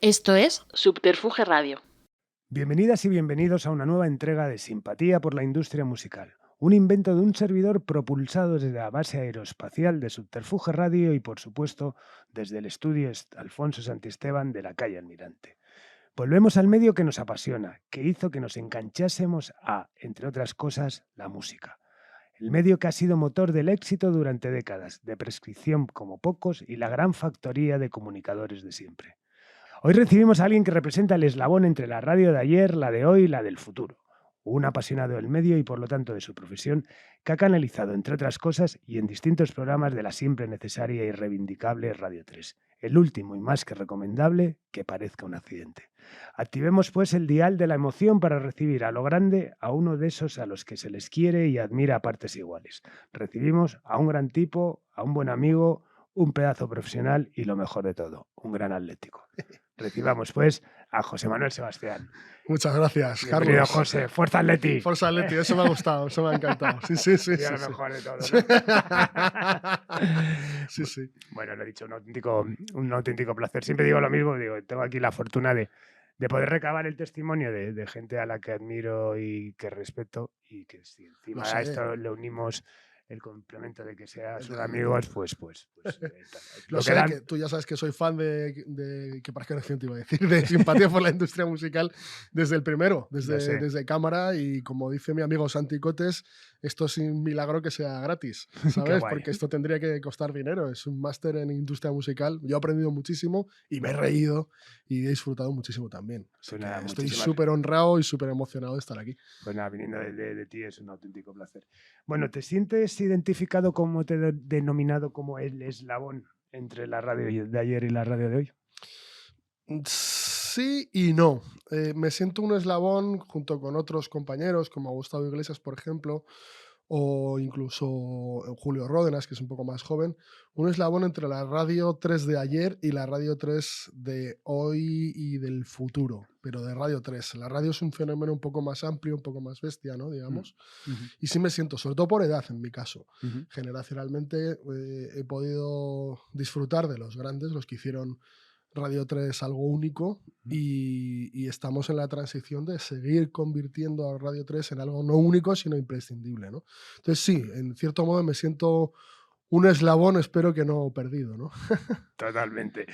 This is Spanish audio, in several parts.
Esto es Subterfuge Radio. Bienvenidas y bienvenidos a una nueva entrega de Simpatía por la Industria Musical, un invento de un servidor propulsado desde la base aeroespacial de Subterfuge Radio y, por supuesto, desde el estudio Alfonso Santisteban de la calle Almirante. Volvemos al medio que nos apasiona, que hizo que nos enganchásemos a, entre otras cosas, la música. El medio que ha sido motor del éxito durante décadas, de prescripción como pocos y la gran factoría de comunicadores de siempre. Hoy recibimos a alguien que representa el eslabón entre la radio de ayer, la de hoy y la del futuro. Un apasionado del medio y por lo tanto de su profesión, que ha canalizado, entre otras cosas, y en distintos programas de la siempre necesaria y reivindicable Radio 3. El último y más que recomendable, que parezca un accidente. Activemos pues el dial de la emoción para recibir a lo grande a uno de esos a los que se les quiere y admira a partes iguales. Recibimos a un gran tipo, a un buen amigo, un pedazo profesional y lo mejor de todo, un gran atlético. Recibamos, pues, a José Manuel Sebastián. Muchas gracias, Bienvenido, Carlos. José. ¡Fuerza Atleti! Fuerza Atleti, eso me ha gustado, eso me ha encantado. Sí. Y a lo mejor de todo, ¿no? Sí. Bueno, lo he dicho, un auténtico placer. Siempre digo lo mismo, tengo aquí la fortuna de poder recabar el testimonio de gente a la que admiro y que respeto, y que si encima a esto le unimos el complemento de que sean sus amigos, pues lo sé, que tú ya sabes que soy fan de que parezca reciente, iba a decir, de Simpatía por la Industria Musical desde el primero, desde cámara, y como dice mi amigo Santi Cotes, esto es un milagro que sea gratis, ¿sabes? Porque esto tendría que costar dinero, es un máster en industria musical, yo he aprendido muchísimo y me he reído y he disfrutado muchísimo también. Estoy súper honrado y súper emocionado de estar aquí. Pues nada, viniendo de ti es un auténtico placer. Bueno, ¿te sientes identificado como te he denominado como el eslabón entre la radio de ayer y la radio de hoy? Sí y no. Me siento un eslabón junto con otros compañeros, como Gustavo Iglesias, por ejemplo, o incluso Julio Ródenas, que es un poco más joven, un eslabón entre la radio 3 de ayer y la radio 3 de hoy y del futuro, pero de radio 3. La radio es un fenómeno un poco más amplio, un poco más bestia, ¿no? Digamos. Y sí me siento, sobre todo por edad en mi caso. Generacionalmente he podido disfrutar de los grandes, los que hicieron Radio 3 algo único, y estamos en la transición de seguir convirtiendo a Radio 3 en algo no único, sino imprescindible, ¿no? Entonces sí, en cierto modo me siento un eslabón, espero que no perdido, ¿no? Totalmente.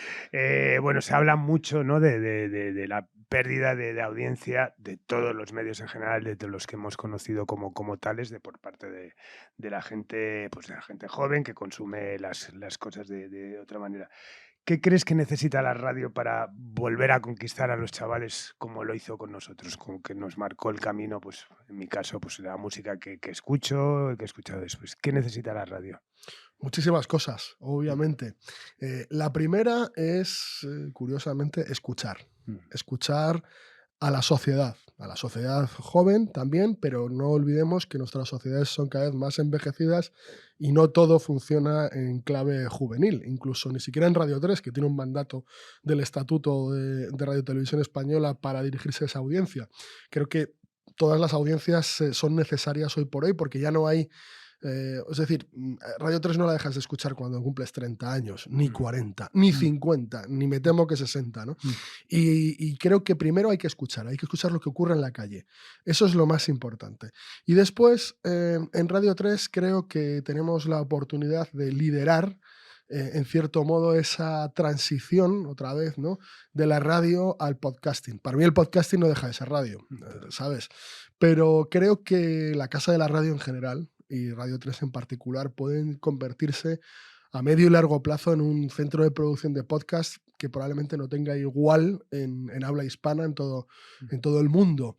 Bueno, se habla mucho, ¿no?, de la pérdida de audiencia de todos los medios en general, de los que hemos conocido como tales, por parte de la gente, pues de la gente joven que consume las cosas de otra manera. ¿Qué crees que necesita la radio para volver a conquistar a los chavales como lo hizo con nosotros, como que nos marcó el camino? Pues en mi caso, pues la música que escucho, que he escuchado después. ¿Qué necesita la radio? Muchísimas cosas, obviamente. La primera es, curiosamente, escuchar. Escuchar a la sociedad joven también, pero no olvidemos que nuestras sociedades son cada vez más envejecidas y no todo funciona en clave juvenil, incluso ni siquiera en Radio 3, que tiene un mandato del Estatuto de Radio Televisión Española para dirigirse a esa audiencia. Creo que todas las audiencias son necesarias hoy por hoy, porque ya no hay... es decir, Radio 3 no la dejas de escuchar cuando cumples 30 años, ni 40, ni 50, ni me temo que 60, ¿no? Y creo que primero hay que escuchar lo que ocurre en la calle. Eso es lo más importante. Y después, en Radio 3 creo que tenemos la oportunidad de liderar, en cierto modo, esa transición, otra vez, ¿no?, de la radio al podcasting. Para mí el podcasting no deja de ser radio, ¿sabes? Pero creo que la casa de la radio en general, y Radio 3 en particular, pueden convertirse a medio y largo plazo en un centro de producción de podcast que probablemente no tenga igual en habla hispana en todo el mundo.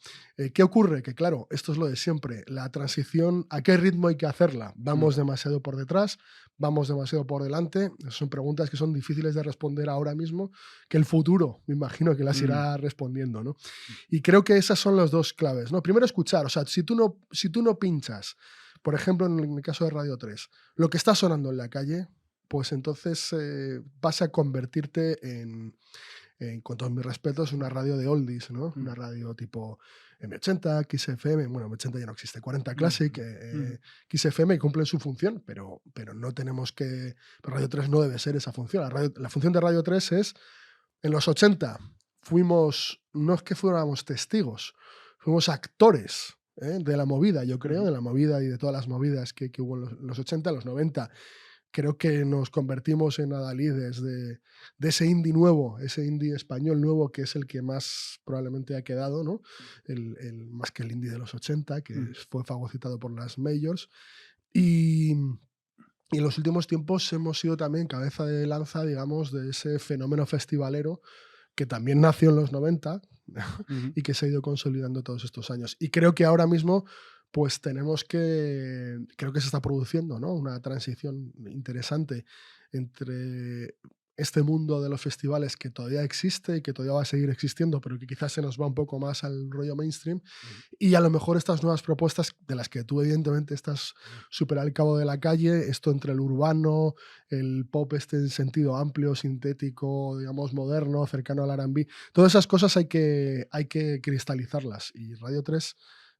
¿Qué ocurre? Que claro, esto es lo de siempre, la transición, ¿a qué ritmo hay que hacerla? ¿Vamos demasiado por detrás? ¿Vamos demasiado por delante? Son preguntas que son difíciles de responder ahora mismo, que el futuro, me imagino que las irá respondiendo, ¿no? Y creo que esas son las dos claves, ¿no? Primero, escuchar. O sea, si tú no pinchas, por ejemplo, en el caso de Radio 3, lo que está sonando en la calle, pues entonces vas a convertirte con todos mis respetos, una radio de oldies, ¿no? Una radio tipo M80, XFM, bueno, M80 ya no existe, 40 Classic, XFM, cumplen su función, pero no tenemos que... Radio 3 no debe ser esa función. La función de Radio 3 es, en los 80, no es que fuéramos testigos, fuimos actores de la movida, yo creo, de la movida y de todas las movidas que hubo en los 80, los 90. Creo que nos convertimos en adalides de ese indie nuevo, ese indie español nuevo, que es el que más probablemente ha quedado, ¿no? Más que el indie de los 80, que fue fagocitado por las majors. Y en los últimos tiempos hemos sido también cabeza de lanza, digamos, de ese fenómeno festivalero que también nació en los 90 y que se ha ido consolidando todos estos años. Y creo que ahora mismo pues creo que se está produciendo, ¿no? Una transición interesante entre este mundo de los festivales que todavía existe y que todavía va a seguir existiendo, pero que quizás se nos va un poco más al rollo mainstream, y a lo mejor estas nuevas propuestas de las que tú evidentemente estás súper al cabo de la calle, esto entre el urbano, el pop en sentido amplio, sintético, digamos moderno, cercano al R&B, todas esas cosas hay que cristalizarlas, y Radio 3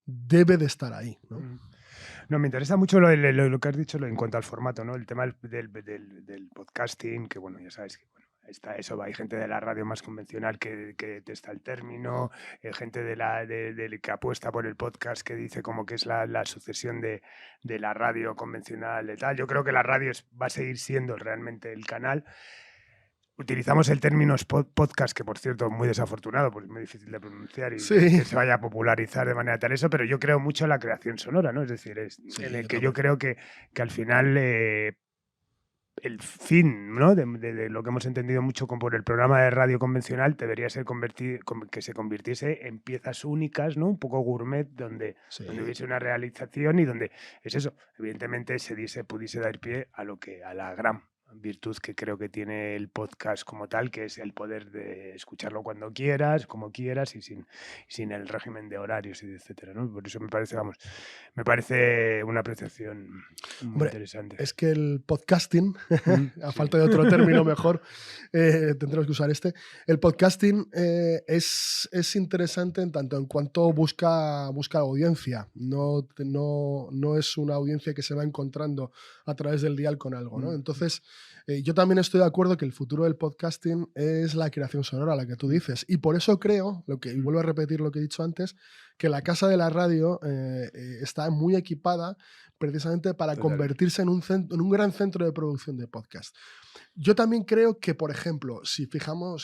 debe de estar ahí, ¿no? No, me interesa mucho lo que has dicho en cuanto al formato, ¿no? El tema del podcasting, que bueno, ya sabes que bueno, está eso, hay gente de la radio más convencional que testa el término, gente que apuesta por el podcast, que dice como que es la sucesión de la radio convencional y tal. Yo creo que la radio va a seguir siendo realmente el canal. Utilizamos el término podcast, que por cierto es muy desafortunado, porque es muy difícil de pronunciar y que se vaya a popularizar de manera tal eso, pero yo creo mucho en la creación sonora, ¿no? Es decir, en el que yo creo que al final el fin, ¿no? de lo que hemos entendido mucho por el programa de radio convencional debería ser que se convirtiese en piezas únicas, ¿no? Un poco gourmet, donde hubiese una realización y donde es eso, evidentemente pudiese dar pie a la gran virtud que creo que tiene el podcast como tal, que es el poder de escucharlo cuando quieras, como quieras y sin el régimen de horarios y etcétera, ¿no? Por eso me parece una apreciación muy interesante. Es que el podcasting, a falta de otro término mejor, tendremos que usar este. El podcasting es interesante en tanto en cuanto busca audiencia. No es una audiencia que se va encontrando a través del dial con algo, ¿no? Entonces, yo también estoy de acuerdo que el futuro del podcasting es la creación sonora, la que tú dices. Y por eso creo, y vuelvo a repetir lo que he dicho antes, que la casa de la radio está muy equipada precisamente para convertirse en un gran centro de producción de podcast. Yo también creo que, por ejemplo, si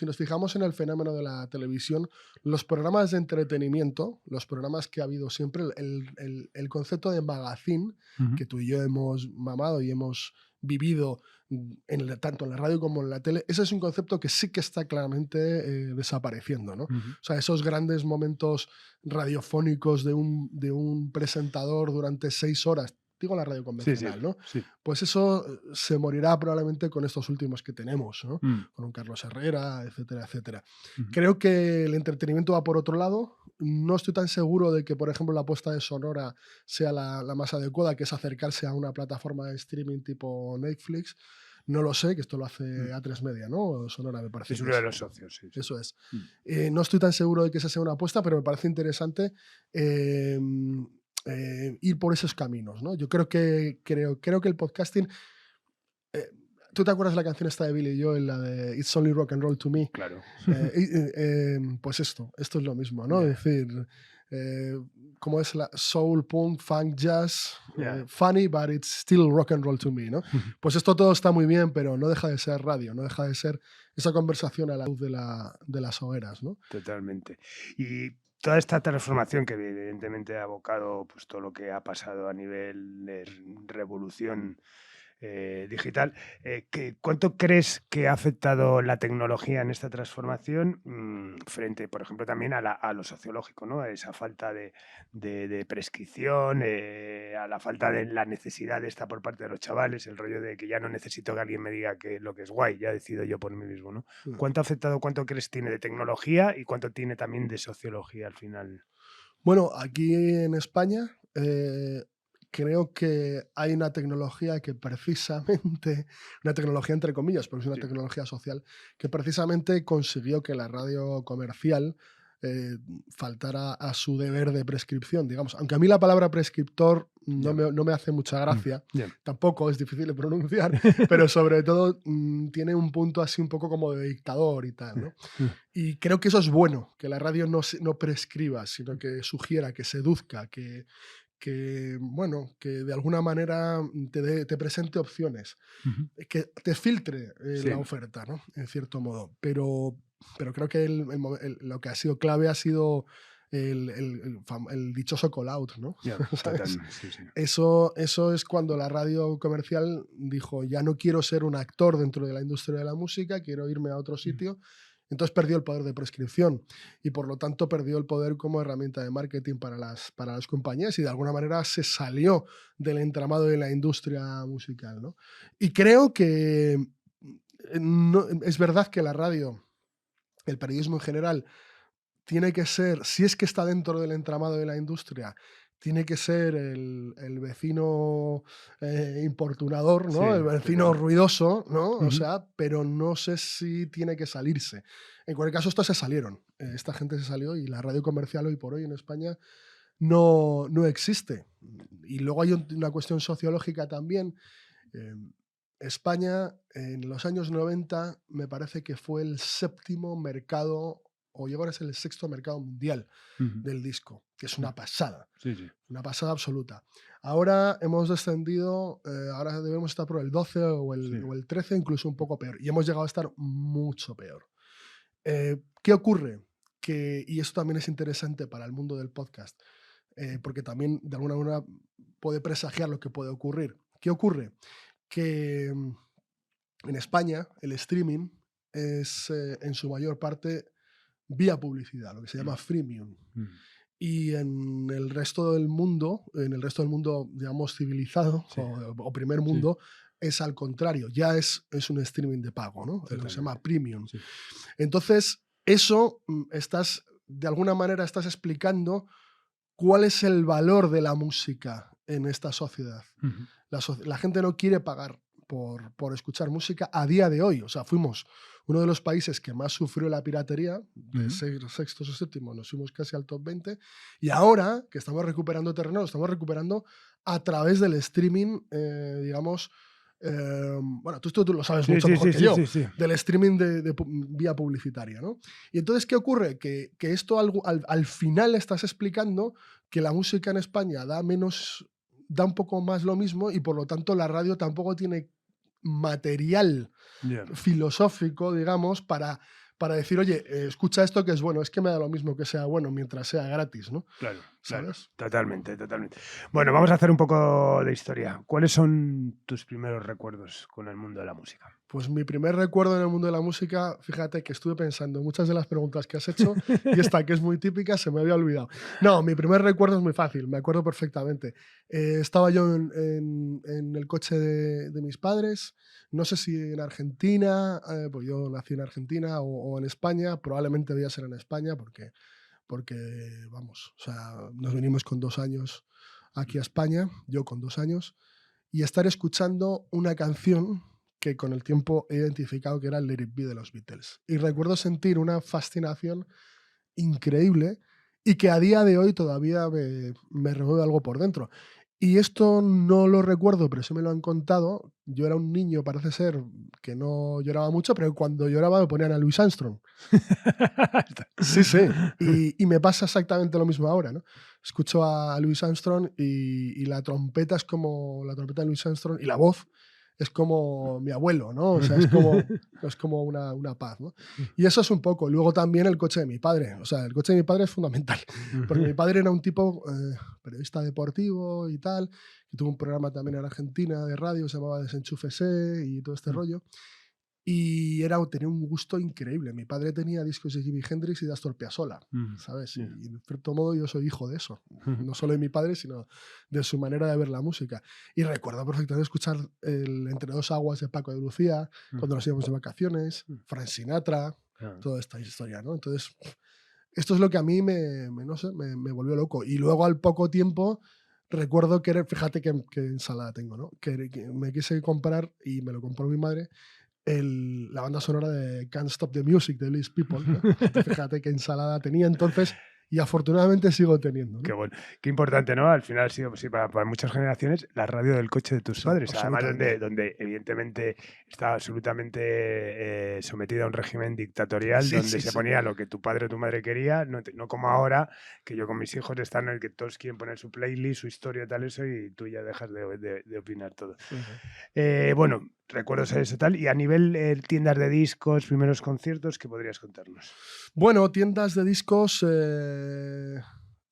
nos fijamos en el fenómeno de la televisión, los programas de entretenimiento, los programas que ha habido siempre, el concepto de magazine, que tú y yo hemos mamado y hemos vivido tanto en la radio como en la tele, ese es un concepto que sí que está claramente desapareciendo, ¿no? O sea, esos grandes momentos radiofónicos de un presentador durante 6 horas, digo la radio convencional, ¿no? Sí. Pues eso se morirá probablemente con estos últimos que tenemos, ¿no? Con un Carlos Herrera, etcétera, etcétera. Creo que el entretenimiento va por otro lado. No estoy tan seguro de que, por ejemplo, la apuesta de sonora sea la más adecuada, que es acercarse a una plataforma de streaming tipo Netflix. No lo sé, que esto lo hace A3 Media, ¿no? Sonora, me parece. Es uno de los socios, sí. Eso es. No estoy tan seguro de que esa sea una apuesta, pero me parece interesante ir por esos caminos, ¿no? Yo creo que el podcasting... ¿Tú te acuerdas de la canción esta de Billy Joel, la de It's Only Rock and Roll to Me? Claro. Pues esto es lo mismo, ¿no? Es decir, ¿cómo es la soul, punk, funk, jazz? Funny, but it's still rock and roll to me, ¿no? Pues esto todo está muy bien, pero no deja de ser radio, no deja de ser esa conversación a la luz de las hogueras, ¿no? Totalmente. Y toda esta transformación que evidentemente ha abocado pues, todo lo que ha pasado a nivel de revolución digital, ¿cuánto crees que ha afectado la tecnología en esta transformación frente, por ejemplo, también a lo sociológico, ¿no? A esa falta de prescripción, a la falta de la necesidad esta por parte de los chavales, el rollo de que ya no necesito que alguien me diga que lo que es guay, ya decido yo por mí mismo, ¿no? ¿Cuánto ha afectado, cuánto crees tiene de tecnología y cuánto tiene también de sociología al final? Bueno, aquí en España creo que hay una tecnología que precisamente, una tecnología entre comillas, pero es una tecnología social, que precisamente consiguió que la radio comercial faltara a su deber de prescripción, digamos. Aunque a mí la palabra prescriptor no me hace mucha gracia. Yeah. Tampoco es difícil de pronunciar, pero sobre todo tiene un punto así un poco como de dictador y tal, ¿no? Y creo que eso es bueno, que la radio no prescriba, sino que sugiera, que seduzca, bueno, que de alguna manera te presente opciones, que te filtre la oferta, ¿no? En cierto modo. Pero creo que lo que ha sido clave ha sido el dichoso call out, ¿no? Yeah, sí. Eso es cuando la radio comercial dijo, ya no quiero ser un actor dentro de la industria de la música, quiero irme a otro sitio. Entonces perdió el poder de prescripción y por lo tanto perdió el poder como herramienta de marketing para las compañías y de alguna manera se salió del entramado de la industria musical, ¿no? Y creo que es verdad que la radio, el periodismo en general, tiene que ser, si es que está dentro del entramado de la industria, tiene que ser el vecino importunador, ¿no? El vecino ruidoso, ¿no? O sea, pero no sé si tiene que salirse. En cualquier caso, estos se salieron. Esta gente se salió y la radio comercial hoy por hoy en España no existe. Y luego hay una cuestión sociológica también. España en los años 90 me parece que fue el séptimo mercado o llegó a ser el sexto mercado mundial del disco, que es una pasada, una pasada absoluta. Ahora hemos descendido, ahora debemos estar por el 12 o el 13, incluso un poco peor, y hemos llegado a estar mucho peor. ¿Qué ocurre? Y esto también es interesante para el mundo del podcast, porque también de alguna manera puede presagiar lo que puede ocurrir. ¿Qué ocurre? Que en España el streaming es en su mayor parte vía publicidad, lo que se llama freemium. Y en el resto del mundo, digamos, civilizado o primer mundo, es al contrario, ya es un streaming de pago, ¿no? Lo que se llama premium. Entonces, eso de alguna manera estás explicando cuál es el valor de la música en esta sociedad. La gente no quiere pagar por escuchar música a día de hoy. O sea, fuimos uno de los países que más sufrió la piratería, de sextos o séptimos, nos fuimos casi al top 20, y ahora que estamos recuperando terreno, lo estamos recuperando a través del streaming, digamos, bueno, tú lo sabes mucho mejor que yo, del streaming de vía publicitaria, ¿no? Y entonces, ¿qué ocurre? Que esto al final estás explicando que la música en España da un poco más lo mismo y por lo tanto la radio tampoco tiene material filosófico, digamos, para decir, oye, escucha esto que es bueno, es que me da lo mismo que sea bueno mientras sea gratis, ¿no? Claro, ¿sabes? Totalmente. Bueno, vamos a hacer un poco de historia. ¿Cuáles son tus primeros recuerdos con el mundo de la música? Pues mi primer recuerdo en el mundo de la música, fíjate que estuve pensando en muchas de las preguntas que has hecho y esta que es muy típica se me había olvidado. No, mi primer recuerdo es muy fácil, me acuerdo perfectamente. Estaba yo en el coche de mis padres, no sé si en Argentina, pues yo nací en Argentina o en España, probablemente debía ser en España porque vamos, o sea, nos venimos con 2 años aquí a España, yo con 2 años, y estar escuchando una canción que con el tiempo he identificado que era el Let It Be de los Beatles. Y recuerdo sentir una fascinación increíble y que a día de hoy todavía me remueve algo por dentro. Y esto no lo recuerdo, pero sí me lo han contado. Yo era un niño, parece ser, que no lloraba mucho, pero cuando lloraba me ponían a Louis Armstrong. Sí. Y me pasa exactamente lo mismo ahora, ¿no? Escucho a Louis Armstrong y la trompeta es como la trompeta de Louis Armstrong y la voz es como mi abuelo, ¿no? O sea, es como una paz, ¿no? Y eso es un poco. Luego también el coche de mi padre. O sea, el coche de mi padre es fundamental. Porque mi padre era un tipo periodista deportivo y tal, que tuvo un programa también en Argentina de radio, se llamaba Desenchúfese y todo este rollo. Y tenía un gusto increíble. Mi padre tenía discos de Jimi Hendrix y de Astor Piazzolla, ¿sabes? Y en cierto modo yo soy hijo de eso. No solo de mi padre, sino de su manera de ver la música. Y recuerdo perfectamente escuchar el Entre dos aguas de Paco de Lucía, cuando nos íbamos de vacaciones, Frank Sinatra, toda esta historia, ¿no? Entonces, esto es lo que a mí me volvió loco. Y luego al poco tiempo recuerdo que fíjate qué ensalada tengo, ¿no? Que me quise comprar, y me lo compró mi madre, la banda sonora de Can't Stop the Music de Liz People, ¿no? Fíjate qué ensalada tenía entonces y afortunadamente sigo teniendo, ¿no? Qué bueno, qué importante, ¿no? Al final ha sido, sí, para muchas generaciones, la radio del coche de tus Sí, padres. Además, absolutamente. donde evidentemente estaba absolutamente sometida a un régimen dictatorial, Sí, donde sí, se sí. ponía lo que tu padre o tu madre quería, no como ahora, que yo con mis hijos están en el que todos quieren poner su playlist, su historia, tal, eso, y tú ya dejas de opinar todo. Ujú. Bueno, recuerdos eso tal. Y a nivel tiendas de discos, primeros conciertos, ¿qué podrías contarnos? Bueno, tiendas de discos.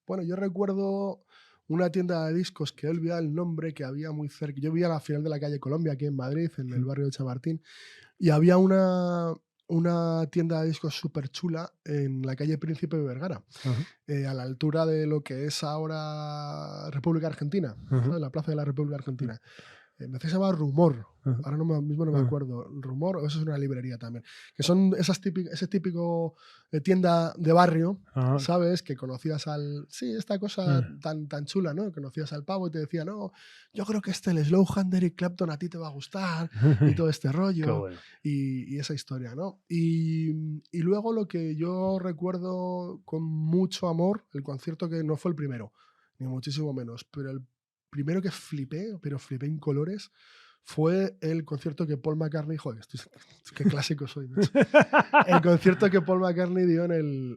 Bueno, yo recuerdo una tienda de discos que he olvidado el nombre, que había muy cerca. Yo vivía a la final de la calle Colombia, aquí en Madrid, en el barrio de Chamartín, y había una tienda de discos súper chula en la calle Príncipe de Vergara, Ajá, a la altura de lo que es ahora República Argentina, ajá, ¿sabes? La plaza de la República Argentina. Me parece que se llama Rumor. ajá, Ahora mismo no me ajá. acuerdo. Rumor, o eso es una librería también. Que son ese típico tienda de barrio, Ajá, ¿sabes? Que conocías sí, esta cosa ajá. tan chula, ¿no? Conocías al pavo y te decía, no, yo creo que el Slowhand de Eric Clapton a ti te va a gustar y todo este Qué rollo bueno. y esa historia, ¿no? Y luego lo que yo recuerdo con mucho amor, el concierto que no fue el primero, ni muchísimo menos, pero el primero que flipé, pero flipé en colores, fue el concierto que Paul McCartney, joder, qué clásico soy, macho. El concierto que Paul McCartney dio en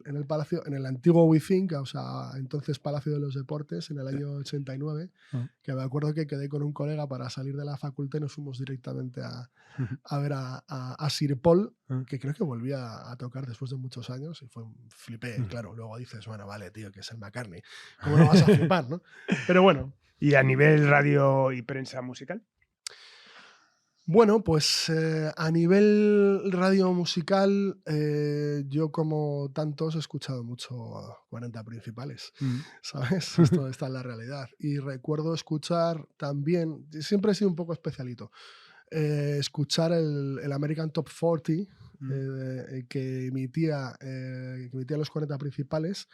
el palacio, en el antiguo We Think, o sea, entonces Palacio de los Deportes, en el año 89, Ah, que me acuerdo que quedé con un colega para salir de la facultad y nos fuimos directamente a ver a Sir Paul, ah, que creo que volvía a tocar después de muchos años y fue un flipé. Claro, luego dices, bueno, vale, tío, que es el McCartney. ¿Cómo no vas a flipar, no? Pero bueno, ¿Y a nivel radio y prensa musical? bueno, pues a nivel radio musical, yo como tantos he escuchado mucho a 40 principales, Mm. ¿sabes? Esto está en la realidad. Y recuerdo escuchar también, siempre he sido un poco especialito, escuchar el American Top 40 Mm. que emitía los 40 principales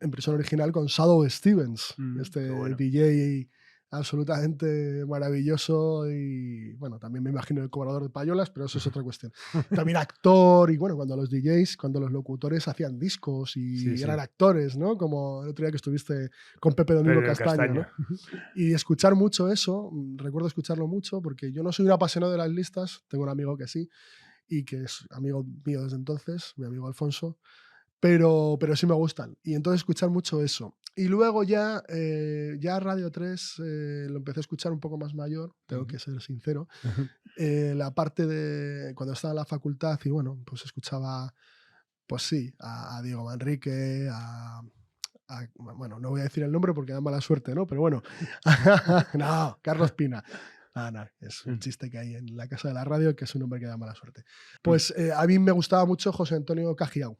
en versión original con Shadow Stevens, Qué este bueno. DJ absolutamente maravilloso y, bueno, también me imagino el cobrador de payolas, pero eso es otra cuestión. También actor y, bueno, cuando los DJs, cuando los locutores hacían discos Sí, y sí. eran actores, ¿no? Como el otro día que estuviste con Pepe Domingo Pedro del Castaño, Castaño. ¿no? Y escuchar mucho eso, recuerdo escucharlo mucho porque yo no soy un apasionado de las listas, tengo un amigo que sí y que es amigo mío desde entonces, mi amigo Alfonso, pero sí me gustan. Y entonces escuchar mucho eso. Y luego ya Radio 3 lo empecé a escuchar un poco más mayor, tengo que ser sincero. La parte de cuando estaba en la facultad y bueno, pues escuchaba, pues sí, a Diego Manrique, bueno, no voy a decir el nombre porque da mala suerte, ¿no? Pero bueno, no, Carlos Pina. Ah, no, es un chiste que hay en la casa de la radio que es un hombre que da mala suerte. Pues a mí me gustaba mucho José Antonio Cajiao,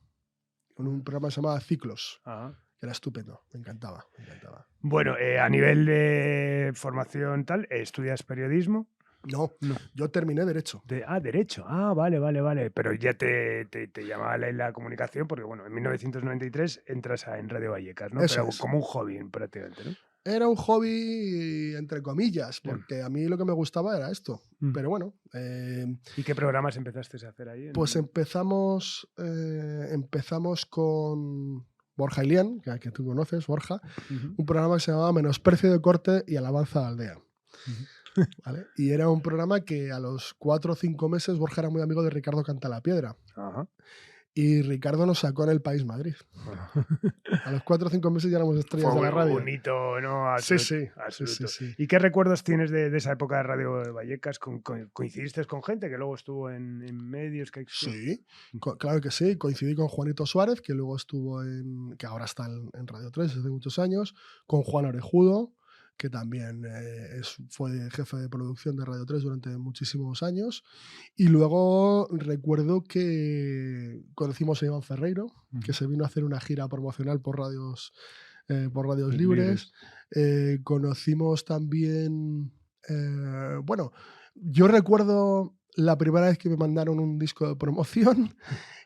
con un programa que se llamaba Ciclos, Ajá. que era estupendo, me encantaba, me encantaba. Bueno, a nivel de formación tal, ¿estudias periodismo? No, No. yo terminé Derecho. Derecho. Ah, vale, vale, vale. Pero ya te llamaba la comunicación porque, bueno, en 1993 entras en Radio Vallecas, ¿no? Eso Pero es. como un hobby prácticamente, ¿no? Era un hobby, entre comillas, Sí. porque a mí lo que me gustaba era esto. Mm. Pero bueno, ¿Y qué programas empezaste a hacer ahí? pues empezamos con Borja Ilián, que tú conoces, Borja, Ujú, un programa que se llamaba Menosprecio de corte y alabanza de aldea. ujú. ¿Vale? Y era un programa que a los 4 o 5 meses Borja era muy amigo de Ricardo Cantalapiedra. Ajá. Y Ricardo nos sacó en El País Madrid. Ajá. A los 4 o 5 meses ya éramos estrellas de la radio. Un hito, ¿no? Sí, Absoluto. sí, sí, sí, sí. ¿Y qué recuerdos tienes de esa época de Radio Vallecas? ¿Coincidiste con gente que luego estuvo en medios? Sí, claro que sí. Coincidí con Juanito Suárez, que luego estuvo que ahora está en Radio 3 desde muchos años, con Juan Orejudo, que también fue jefe de producción de Radio 3 durante muchísimos años. Y luego recuerdo que conocimos a Iván Ferreiro, que se vino a hacer una gira promocional por radios libres. Conocimos también, bueno, yo recuerdo la primera vez que me mandaron un disco de promoción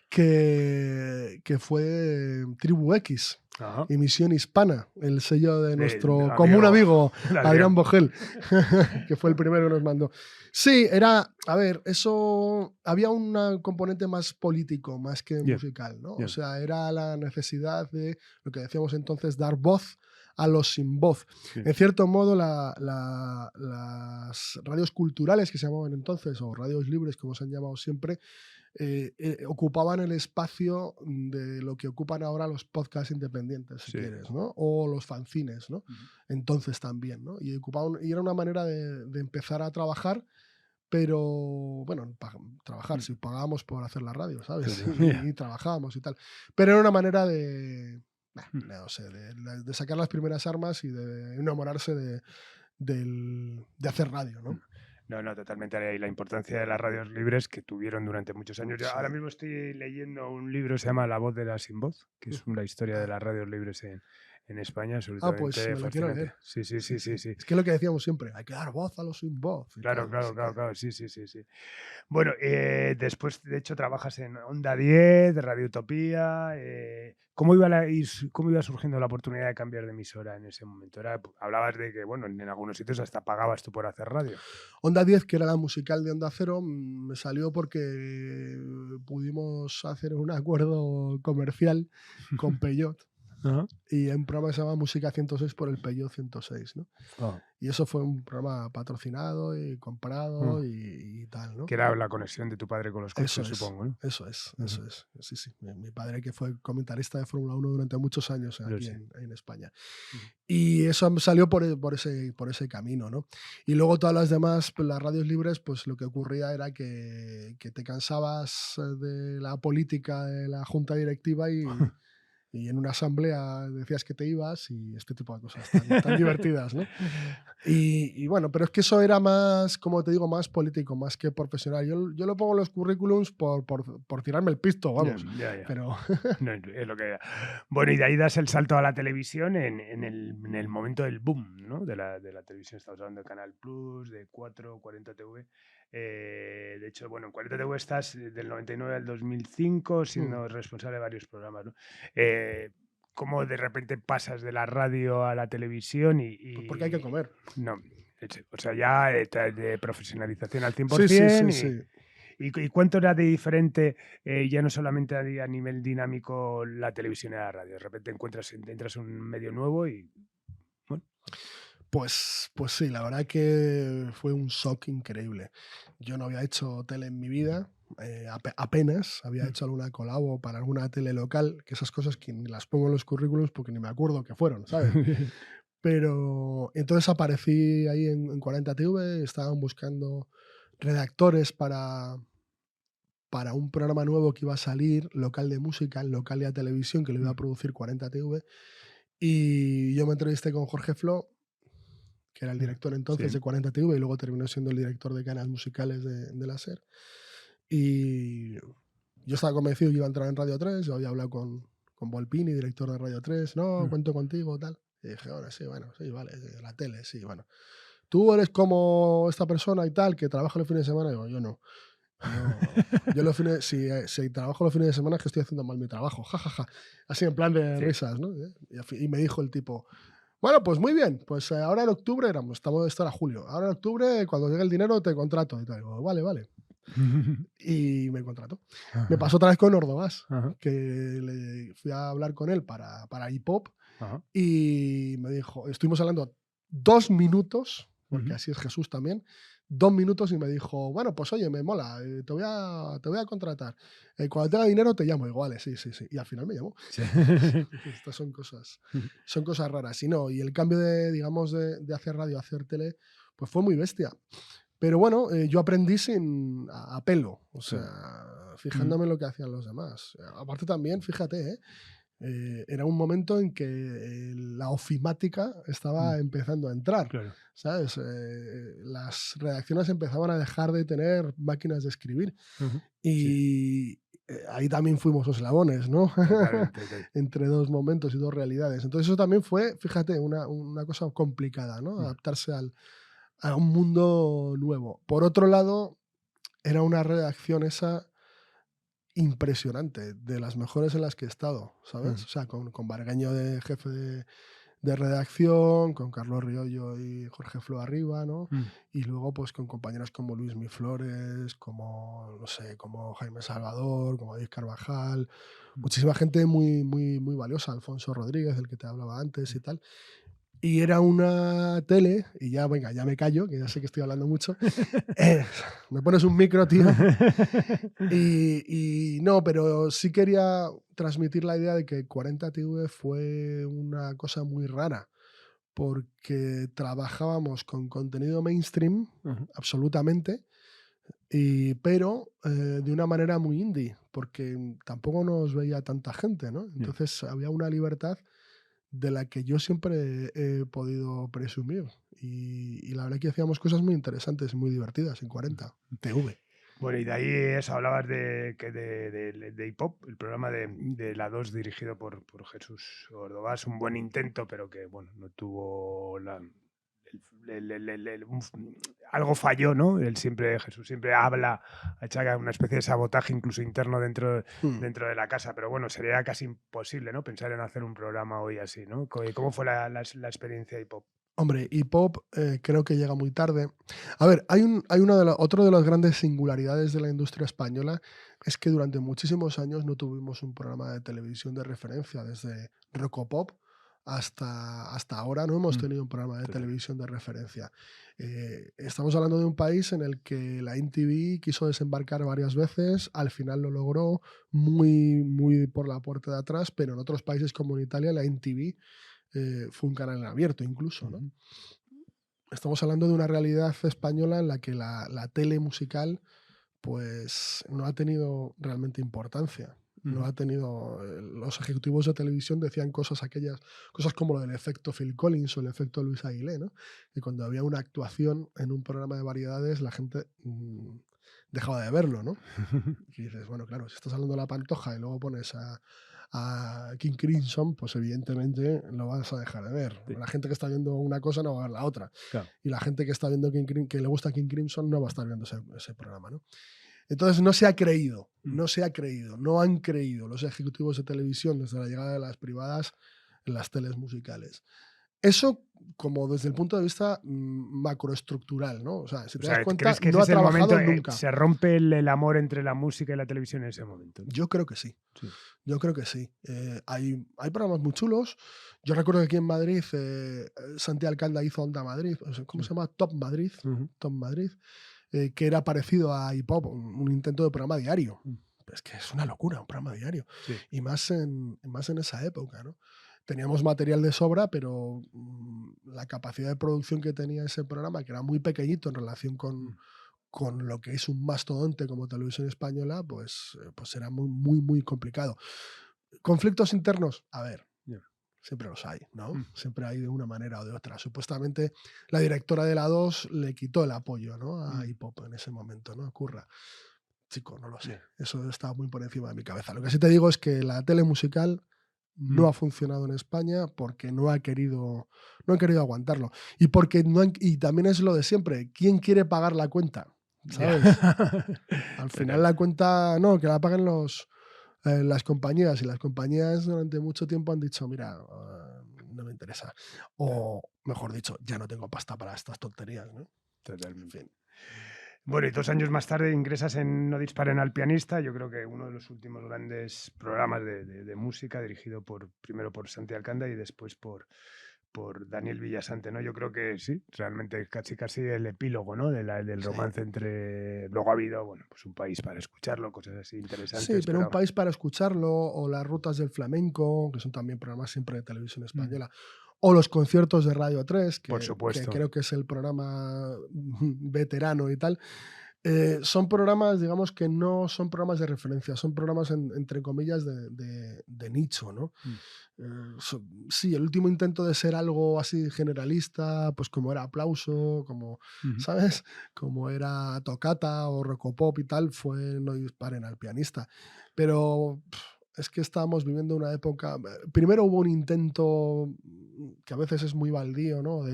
que fue Tribu X, Ajá. y Misión Hispana, el sello de nuestro amigo, común amigo Adrián. Adrián Bogel, que fue el primero que nos mandó. Sí, a ver, eso, había un componente más político, más que Yeah, musical, ¿no? yeah. O sea, era la necesidad de, lo que decíamos entonces, dar voz a los sin voz. Sí. En cierto modo, las radios culturales que se llamaban entonces, o radios libres, como se han llamado siempre, ocupaban el espacio de lo que ocupan ahora los podcasts independientes, si Sí. quieres, ¿no? O los fanzines, ¿no? Entonces también, ¿no? Y era una manera de empezar a trabajar, pero bueno, trabajar, si pagábamos por hacer la radio, ¿sabes? Claro. Y trabajábamos y tal. Pero era una manera no sé, de sacar las primeras armas y de enamorarse de hacer radio, ¿no? No, totalmente. Y la importancia de las radios libres que tuvieron durante muchos años. Yo Sí. ahora mismo estoy leyendo un libro, se llama La voz de la sin voz, que es la historia de las radios libres en España, Pues absolutamente me lo quiero fascinante. leer. Sí. Es que es lo que decíamos siempre, hay que dar voz a los sin voz. Claro, sí. Bueno, después, de hecho, trabajas en Onda 10, Radio Utopía. ¿Cómo iba surgiendo la oportunidad de cambiar de emisora en ese momento? Hablabas de que, bueno, en algunos sitios hasta pagabas tú por hacer radio. Onda 10, que era la musical de Onda Cero, me salió porque pudimos hacer un acuerdo comercial con Peugeot. Ajá. Y en un programa que se llama Música 106 por el Peugeot 106, ¿no? Oh. Y eso fue un programa patrocinado y comprado y tal, ¿no? Que era la conexión de tu padre con los coches, supongo, ¿no? Eso es. Sí. Mi padre, que fue comentarista de Fórmula 1 durante muchos años aquí en España. Y eso salió por ese camino, ¿no? Y luego todas las demás, pues, las radios libres, pues lo que ocurría era que te cansabas de la política de la junta directiva y en una asamblea decías que te ibas y este tipo de cosas tan divertidas, ¿no? Y bueno, pero es que eso era más, como te digo, más político, más que profesional. Yo lo pongo en los currículums por tirarme el pisto, vamos. Ya. Pero No, es lo que era. Bueno, y de ahí das el salto a la televisión en el momento del boom, ¿no? De la televisión. Estamos hablando de Canal Plus, de 4, 40 TV. De hecho, bueno, en 40 TV estás del 99 al 2005 siendo responsable de varios programas, ¿no? ¿Cómo de repente pasas de la radio a la televisión pues porque hay que comer. No, o sea, ya de profesionalización al 100%. Sí. ¿Y cuánto era de diferente, ya no solamente a nivel dinámico, la televisión y la radio? De repente entras en un medio nuevo y... Bueno. Pues sí, la verdad que fue un shock increíble. Yo no había hecho tele en mi vida, apenas había hecho alguna colabo para alguna tele local, que esas cosas que ni las pongo en los currículums porque ni me acuerdo qué fueron, ¿sabes? Pero entonces aparecí ahí en 40 TV, estaban buscando redactores para un programa nuevo que iba a salir, local de música, en Localia Televisión, que lo iba a producir 40 TV. Y yo me entrevisté con Jorge Flo, que era el director entonces de 40 TV y luego terminó siendo el director de canales musicales de la SER. Y yo estaba convencido que iba a entrar en Radio 3, yo había hablado con Volpini, director de Radio 3, no, cuento contigo, tal. Y dije, ahora sí, vale, la tele, sí, bueno. Tú eres como esta persona y tal, que trabaja los fines de semana. Y digo, yo no. Yo los fines, si trabajo los fines de semana es que estoy haciendo mal mi trabajo, jajaja. Así en plan de risas, ¿no? Y me dijo el tipo, bueno, pues muy bien, pues ahora en octubre, esto era julio, ahora en octubre, cuando llegue el dinero, te contrato. Y tal. Digo, vale. Y me contrató. Me pasó otra vez con Ordovás, que le fui a hablar con él para hip hop y me dijo, estuvimos hablando 2 minutos, porque así es Jesús también, 2 minutos y me dijo, bueno, pues oye, me mola, te voy a contratar. Cuando tenga dinero te llamo. Igual, sí. Y al final me llamó. Sí. Estas son cosas raras. Y el cambio de hacer radio a hacer tele, pues fue muy bestia. Pero bueno, yo aprendí a pelo, o sea, fijándome en lo que hacían los demás. Aparte también, fíjate, era un momento en que la ofimática estaba empezando a entrar, claro. ¿Sabes? Las redacciones empezaban a dejar de tener máquinas de escribir y ahí también fuimos eslabones, ¿no? Totalmente. Entre 2 momentos y 2 realidades. Entonces eso también fue, fíjate, una cosa complicada, ¿no? Adaptarse a un mundo nuevo. Por otro lado, era una redacción esa impresionante, de las mejores en las que he estado, ¿sabes? O sea, con Bargueño de jefe de redacción, con Carlos Riollo y Jorge Flo arriba, ¿no? Y luego, pues, con compañeros como Luis Mi Flores, como, no sé, como Jaime Salvador, como David Carvajal, muchísima gente muy, muy, muy valiosa, Alfonso Rodríguez, el que te hablaba antes y tal. Y era una tele, y ya, venga, ya me callo, que ya sé que estoy hablando mucho. Me pones un micro, tío. Y no, pero sí quería transmitir la idea de que 40TV fue una cosa muy rara, porque trabajábamos con contenido mainstream, absolutamente, pero de una manera muy indie, porque tampoco nos veía tanta gente, ¿no? Entonces había una libertad de la que yo siempre he podido presumir. Y la verdad que hacíamos cosas muy interesantes y muy divertidas en 40TV. Bueno, y de ahí eso, hablabas de hip hop, el programa de La 2 dirigido por Jesús Ordovás, un buen intento, pero que bueno, no tuvo algo falló, ¿no? Jesús siempre habla, achaca una especie de sabotaje incluso interno dentro de la casa, pero bueno, sería casi imposible, ¿no? Pensar en hacer un programa hoy así, ¿no? ¿Cómo fue la experiencia hip hop? Hombre, hip hop creo que llega muy tarde. A ver, otro de las grandes singularidades de la industria española es que durante muchísimos años no tuvimos un programa de televisión de referencia, desde Rocopop hasta ahora no hemos tenido un programa de televisión de referencia. Estamos hablando de un país en el que la MTV quiso desembarcar varias veces, al final lo logró muy, muy por la puerta de atrás, pero en otros países como en Italia la MTV fue un canal abierto incluso, ¿no? Estamos hablando de una realidad española en la que la tele musical pues no ha tenido realmente importancia. No ha tenido. Los ejecutivos de televisión decían cosas como lo del efecto Phil Collins o el efecto Luis Aguilé, ¿no? Que cuando había una actuación en un programa de variedades, la gente dejaba de verlo, ¿no? Y dices, bueno, claro, si estás hablando de La Pantoja y luego pones a King Crimson, pues evidentemente lo vas a dejar de ver. Sí. La gente que está viendo una cosa no va a ver la otra. Claro. Y la gente que está viendo que le gusta King Crimson no va a estar viendo ese programa, ¿no? Entonces no se ha creído, no han creído los ejecutivos de televisión desde la llegada de las privadas en las teles musicales. Eso como desde el punto de vista macroestructural, ¿no? O sea, si te das cuenta, ¿crees que no ese ha es el trabajado momento, nunca. se rompe el amor entre la música y la televisión en ese momento, ¿no? Yo creo que sí. Sí. Yo creo que sí. Hay programas muy chulos. Yo recuerdo que aquí en Madrid, Santi Alcalda hizo Onda Madrid, ¿cómo se llama? Top Madrid, Top Madrid, que era parecido a Hip Hop, un intento de programa diario. Es que es una locura, un programa diario. Sí. Y más en esa época, ¿no? Teníamos material de sobra, pero la capacidad de producción que tenía ese programa, que era muy pequeñito en relación con lo que es un mastodonte como Televisión Española, pues era muy, muy, muy complicado. ¿Conflictos internos? A ver, siempre los hay, ¿no? Siempre hay de una manera o de otra. Supuestamente la directora de la 2 le quitó el apoyo, ¿no? A Hip Hop en ese momento, ¿no? Curra. Chico, no lo sé. Eso está muy por encima de mi cabeza. Lo que sí te digo es que la tele musical no ha funcionado en España porque no han querido aguantarlo. Y porque y también es lo de siempre. ¿Quién quiere pagar la cuenta? ¿Sabes? Al final la cuenta, no, que la paguen las compañías. Y las compañías durante mucho tiempo han dicho, mira, no me interesa. O, mejor dicho, ya no tengo pasta para estas tonterías, ¿no? Totalmente. En fin. Bueno, y 2 años más tarde ingresas en No disparen al pianista, yo creo que uno de los últimos grandes programas de música, dirigido primero por Santi Alcanda y después por Daniel Villasante, ¿no? Yo creo que sí, realmente casi el epílogo, ¿no? Del romance entre... Luego ha habido, bueno, pues Un país para escucharlo, cosas así interesantes. Sí, pero Un país para escucharlo, o Las rutas del flamenco, que son también programas siempre de televisión española, o los conciertos de Radio 3, Por supuesto. que creo que es el programa veterano y tal. Son programas, digamos, que no son programas de referencia, son programas, entre comillas, de nicho, ¿no? Sí, el último intento de ser algo así generalista, pues como era Aplauso, como, ¿sabes? Como era Tocata o Rocopop y tal, fue No disparen al pianista. Pero es que estábamos viviendo una época... Primero hubo un intento que a veces es muy baldío, ¿no?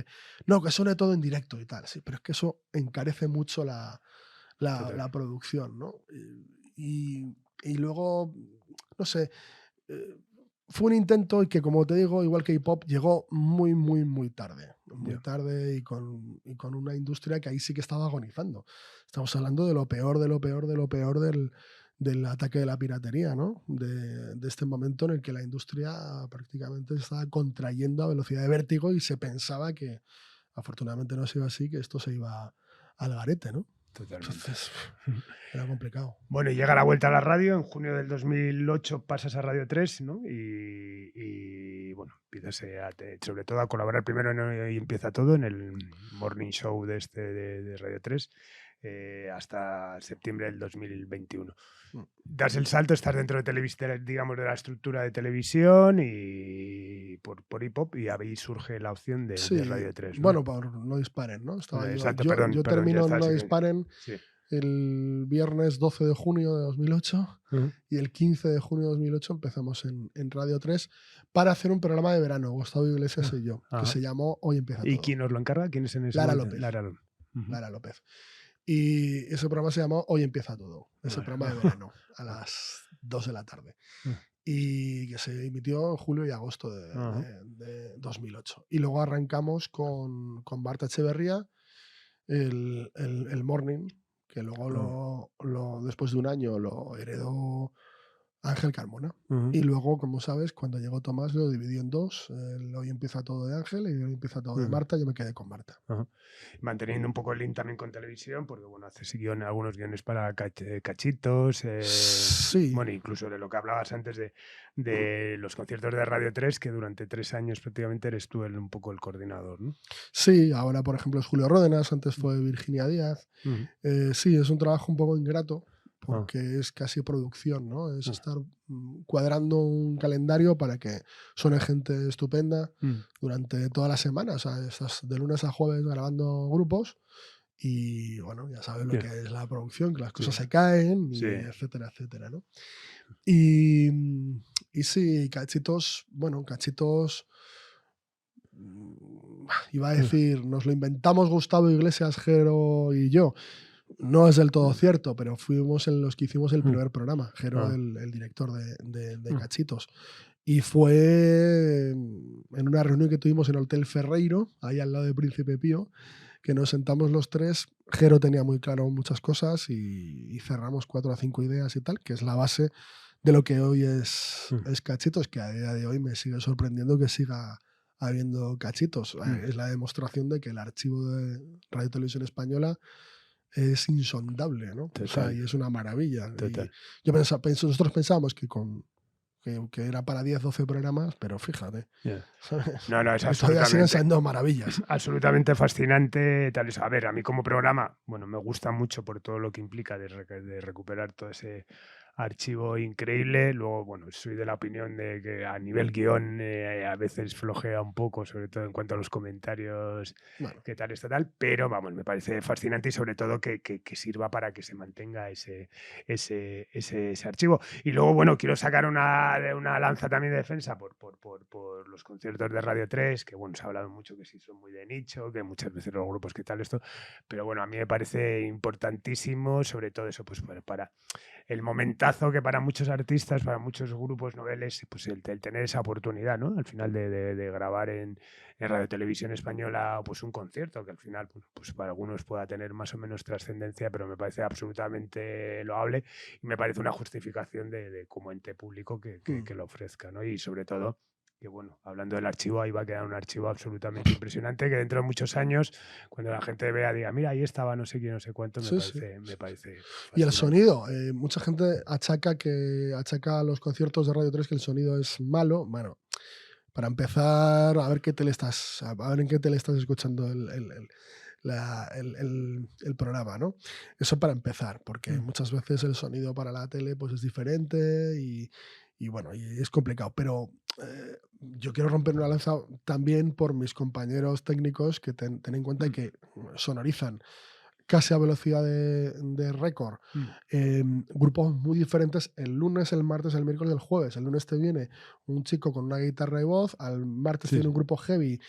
No, que suene todo en directo y tal, sí, pero es que eso encarece mucho la producción, ¿no? Y y luego, no sé, eh, fue un intento y que, como te digo, igual que hip hop, llegó muy, muy, muy tarde. Muy Ya. tarde y con una industria que ahí sí que estaba agonizando. Estamos hablando de lo peor, de lo peor, de lo peor del ataque de la piratería, ¿no? De este momento en el que la industria prácticamente se estaba contrayendo a velocidad de vértigo y se pensaba que, afortunadamente no ha sido así, que esto se iba al garete, ¿no? Totalmente. Entonces, era complicado. Bueno, y llega la vuelta a la radio. En junio del 2008 pasas a Radio 3, ¿no? Bueno, empiezas sobre todo a colaborar primero en Hoy Empieza Todo, en el morning show de Radio 3, hasta septiembre del 2021. Mm. Das el salto, estás dentro de televisión, digamos, de la estructura de televisión y por hip hop, y ahí surge la opción de Sí, Radio 3, ¿no? bueno, por No Disparen, ¿no? Exacto, perdón, Yo ya termino en está, No sí Disparen sí. el viernes 12 de junio de 2008 Ujú. y el 15 de junio de 2008 empezamos en Radio 3 para hacer un programa de verano, Gustavo Iglesias y yo, que Ajá. se llamó Hoy Empieza ¿Y Todo. quién os lo encarga? ¿Quién es en ese Lara momento? López. Lara López. Ujú. Lara López. Y ese programa se llamó Hoy Empieza Todo. Ese Vale. programa de verano, a las 2 de la tarde. Y que se emitió en julio y agosto Ajá. de 2008. Y luego arrancamos con Marta Echeverría, el Morning, que luego después de un año lo heredó Ángel Carmona. Ujú. Y luego, como sabes, cuando llegó Tomás lo dividió en dos. Hoy empieza todo de Ángel y hoy empieza todo de Ujú. Marta. Yo me quedé con Marta. Ajá. Manteniendo un poco el link también con televisión, porque bueno, haces algunos guiones para cachitos, Sí, bueno, incluso de lo que hablabas antes de los conciertos de Radio 3, que durante 3 años prácticamente eres tú un poco el coordinador, ¿no? sí, ahora por ejemplo es Julio Ródenas, antes fue Virginia Díaz. Ujú. Sí, es un trabajo un poco ingrato Ah, porque es casi producción, ¿no? Es ah, estar cuadrando un calendario para que suene gente estupenda mm, durante toda la semana. O sea, estás de lunes a jueves grabando grupos y, bueno, ya sabes lo ya, que es la producción, que las sí, cosas se caen, y sí. etcétera, etcétera, ¿no? Y, y sí, cachitos, bueno, cachitos, iba a decir, nos lo inventamos Gustavo Iglesias, Jero y yo. No es del todo cierto, pero fuimos en los que hicimos el primer programa, Jero, Ah, el director de mm, Cachitos. Y fue en una reunión que tuvimos en el Hotel Ferreiro, ahí al lado de Príncipe Pío, que nos sentamos los tres. Jero tenía muy claro muchas cosas y cerramos 4 a 5 ideas y tal, que es la base de lo que hoy es Cachitos, que a día de hoy me sigue sorprendiendo que siga habiendo Cachitos. Es la demostración de que el archivo de Radio Televisión Española es insondable, ¿no? O sea, total, y es una maravilla. total. Y yo nosotros pensábamos que era para 10, 12 programas, pero fíjate, Ya. ¿sabes? No, es Que todavía siguen absolutamente, siendo maravillas. absolutamente fascinante. Tal, a ver, a mí como programa, bueno, me gusta mucho por todo lo que implica de recuperar todo ese archivo increíble. Luego, bueno, soy de la opinión de que a nivel guión a veces flojea un poco, sobre todo en cuanto a los comentarios, Bueno, qué tal, está tal, pero vamos, me parece fascinante y sobre todo que sirva para que se mantenga ese archivo. Y luego, bueno, quiero sacar una lanza también de defensa por los conciertos de Radio 3, que bueno, se ha hablado mucho que sí son muy de nicho, que muchas veces los grupos que tal esto, pero bueno, a mí me parece importantísimo, sobre todo eso, pues para el momentazo que para muchos artistas, para muchos grupos noveles, pues el tener esa oportunidad, ¿no? Al final de grabar en Radio Televisión Española, pues un concierto que al final, pues para algunos pueda tener más o menos trascendencia, pero me parece absolutamente loable y me parece una justificación de como ente público que lo ofrezca, ¿no? Y sobre todo que bueno, hablando del archivo, ahí va a quedar un archivo absolutamente impresionante que dentro de muchos años, cuando la gente vea, diga, mira, ahí estaba no sé quién, no sé cuánto, sí, sí. me parece Y el fascinante. sonido, mucha gente achaca a los conciertos de Radio 3 que el sonido es malo. Bueno, para empezar, a ver en qué tele estás escuchando el programa, ¿no? Eso para empezar, porque muchas veces el sonido para la tele pues es diferente y bueno, y es complicado. Pero yo quiero romper una lanza también por mis compañeros técnicos que ten en cuenta que sonorizan casi a velocidad de récord. Grupos muy diferentes el lunes, el martes, el miércoles, el jueves. El lunes te viene un chico con una guitarra y voz, al martes te viene un grupo heavy,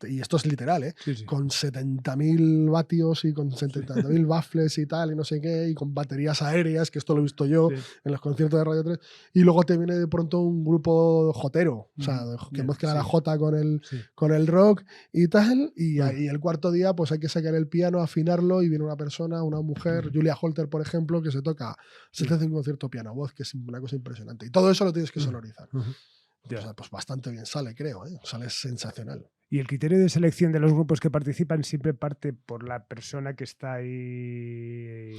y esto es literal, con 70.000 vatios y con 70.000 baffles y tal, y no sé qué, y con baterías aéreas, que esto lo he visto yo en los conciertos de Radio 3, y luego te viene de pronto un grupo jotero, o sea, que mezcla la jota con el rock y tal, y el cuarto día pues hay que sacar el piano, afinarlo, y viene una persona, una mujer, Julia Holter, por ejemplo, que se hace un concierto piano-voz, que es una cosa impresionante. Y todo eso lo tienes que sonorizar. O sea, pues bastante bien sale, creo, sale sensacional. Y el criterio de selección de los grupos que participan siempre parte por la persona que está ahí.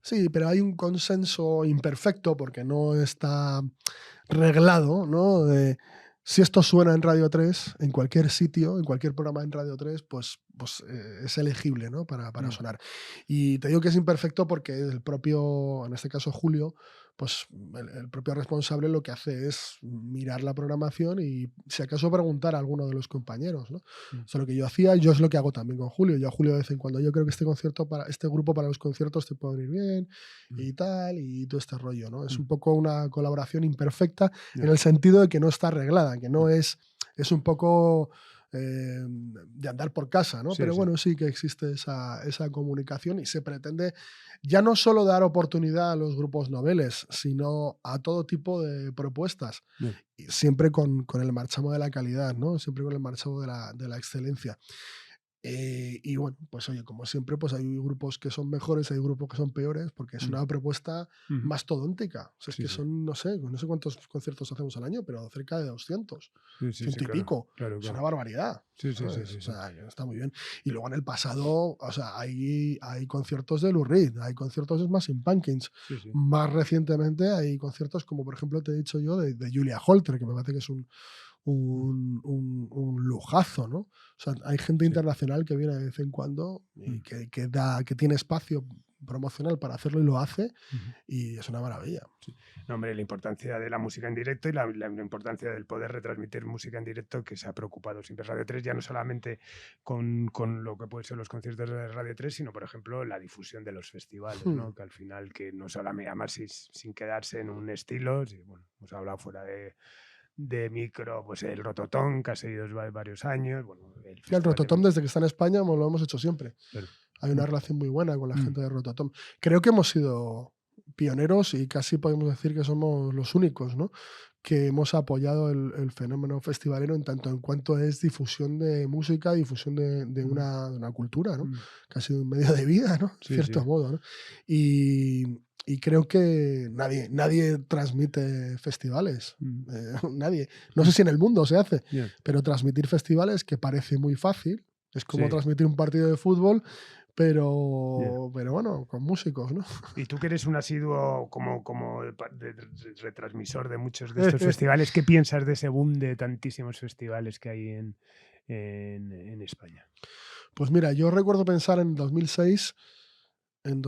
Sí, pero hay un consenso imperfecto porque no está reglado, ¿no? Si esto suena en Radio 3, en cualquier sitio, en cualquier programa en Radio 3, pues es elegible, ¿no? para sonar. Y te digo que es imperfecto porque el propio, en este caso Julio, pues el propio responsable lo que hace es mirar la programación y si acaso preguntar a alguno de los compañeros, ¿no? Eso es lo que yo hacía, y yo es lo que hago también con Julio. Yo a Julio de vez en cuando, yo creo que este grupo para los conciertos te puede ir bien y tal, y todo este rollo, ¿no? Es un poco una colaboración imperfecta en el sentido de que no está arreglada, que no es un poco de andar por casa, ¿no? Pero bueno, sí que existe esa comunicación, y se pretende ya no solo dar oportunidad a los grupos noveles, sino a todo tipo de propuestas, y siempre con el marchamo de la calidad, ¿no? Siempre con el marchamo de la excelencia. Y bueno, pues oye, como siempre, pues hay grupos que son mejores, hay grupos que son peores, porque es una propuesta mastodóntica. O sea, es que son, no sé cuántos conciertos hacemos al año, pero cerca de 200, 100 y pico. Claro. Es una barbaridad. O sea, está muy bien. Y luego en el pasado, o sea, hay conciertos de Lou Reed, hay conciertos de Smashing Pumpkins. Más recientemente hay conciertos como, por ejemplo, te he dicho yo, de Julia Holter, que me parece que es un lujazo, ¿no? O sea, hay gente internacional que viene de vez en cuando y que tiene espacio promocional para hacerlo y lo hace, y es una maravilla. No, hombre, la importancia de la música en directo y la importancia del poder retransmitir música en directo, que se ha preocupado siempre Radio 3, ya no solamente con lo que pueden ser los conciertos de Radio 3, sino, por ejemplo, la difusión de los festivales, ¿no? Que al final, que no solamente, además sin quedarse en un estilo, bueno, hemos hablado fuera de micro, pues el Rototom, que ha seguido varios años. Bueno, el Rototom, desde que está en España, lo hemos hecho siempre. Claro. Hay una relación muy buena con la gente de Rototom. Creo que hemos sido pioneros y casi podemos decir que somos los únicos, ¿no?, que hemos apoyado el fenómeno festivalero en tanto en cuanto es difusión de música, difusión de una cultura, ¿no? Casi un medio de vida, ¿no? De cierto modo, ¿no? Y creo que nadie transmite festivales. Nadie. No sé si en el mundo se hace, pero transmitir festivales, que parece muy fácil, es como transmitir un partido de fútbol, pero bueno, con músicos, ¿no? Y tú, que eres un asiduo como retransmisor de muchos de estos festivales, ¿qué piensas de ese boom de tantísimos festivales que hay en España? Pues mira, yo recuerdo pensar en 2006 o en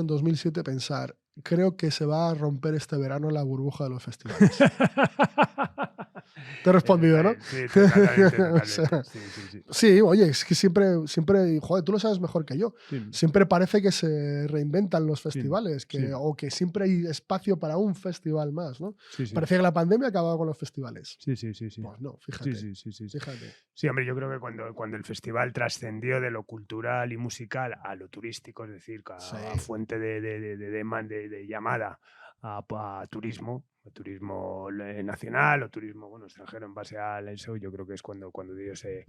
2007, pensar, creo que se va a romper este verano la burbuja de los festivales. Te he respondido, ¿no? Sí, totalmente. O sea, sí, oye, es que siempre, joder, tú lo sabes mejor que yo. Siempre parece que se reinventan los festivales, o que siempre hay espacio para un festival más, ¿no? Parecía que la pandemia acababa con los festivales. Sí. Pues no, fíjate. Fíjate. Sí, hombre, yo creo que cuando el festival trascendió de lo cultural y musical a lo turístico, es decir, a fuente de llamada a turismo nacional o turismo extranjero, en base a eso, yo creo que es cuando dio ese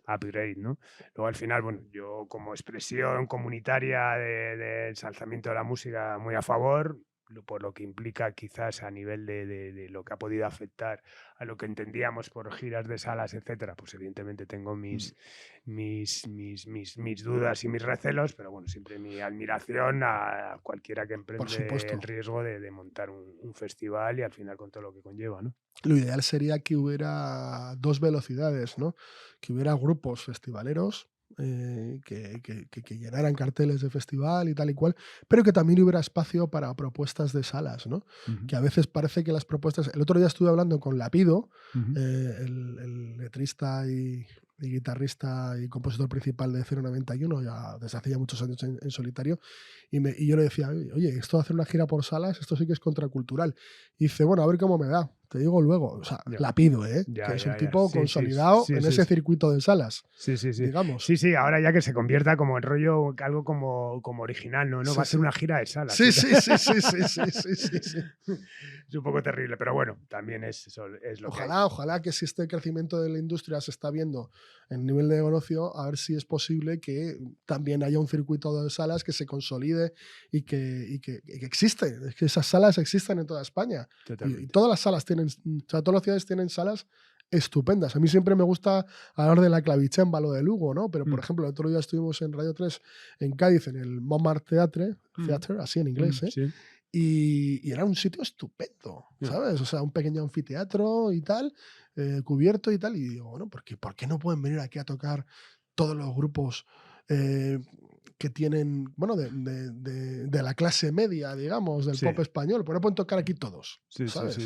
upgrade, ¿no? Luego, al final, yo como expresión comunitaria de ensalzamiento de la música, muy a favor, por lo que implica quizás a nivel de lo que ha podido afectar a lo que entendíamos por giras de salas, etcétera, pues evidentemente tengo mis dudas y mis recelos, pero bueno, siempre mi admiración a cualquiera que emprende el riesgo de montar un festival, y al final con todo lo que conlleva, ¿no? Lo ideal sería que hubiera dos velocidades, ¿no? Que hubiera grupos festivaleros que llenaran carteles de festival y tal y cual, pero que también hubiera espacio para propuestas de salas, ¿no? Que a veces parece que las propuestas... El otro día estuve hablando con Lapido, el letrista y y guitarrista y compositor principal de 091, ya desde hace ya muchos años en solitario, y yo le decía, oye, esto de hacer una gira por salas, esto sí que es contracultural. Y dice, bueno, a ver cómo me da, te digo luego. O sea, Ya. la pido, ¿eh? Ya, que es un ya. tipo Sí, consolidado sí, en sí, ese sí. circuito de salas, Sí. digamos. Sí, ahora ya que se convierta como en rollo, algo como original, ¿no? Sí, Va a ser sí. una gira de salas. Sí. Es un poco terrible, pero bueno, también es eso, es lo que hay. Ojalá que si este crecimiento de la industria se está viendo en nivel de negocio, a ver si es posible que también haya un circuito de salas que se consolide y que existe. Es que esas salas existen en toda España. Y Totalmente. todas las salas tienen, o sea, todas las ciudades tienen salas estupendas. A mí siempre me gusta hablar de la Clavichemba, lo de Lugo, ¿no? Pero, por ejemplo, el otro día estuvimos en Radio 3 en Cádiz, en el Montmartre Theatre, así en inglés, ¿eh? Sí. Y era un sitio estupendo, ¿sabes? O sea, un pequeño anfiteatro y tal, cubierto y tal. Y digo, bueno, ¿por qué no pueden venir aquí a tocar todos los grupos que tienen, bueno, de la clase media, digamos, del Sí. pop español? ¿Por qué no pueden tocar aquí todos? Sí. ¿Sabes?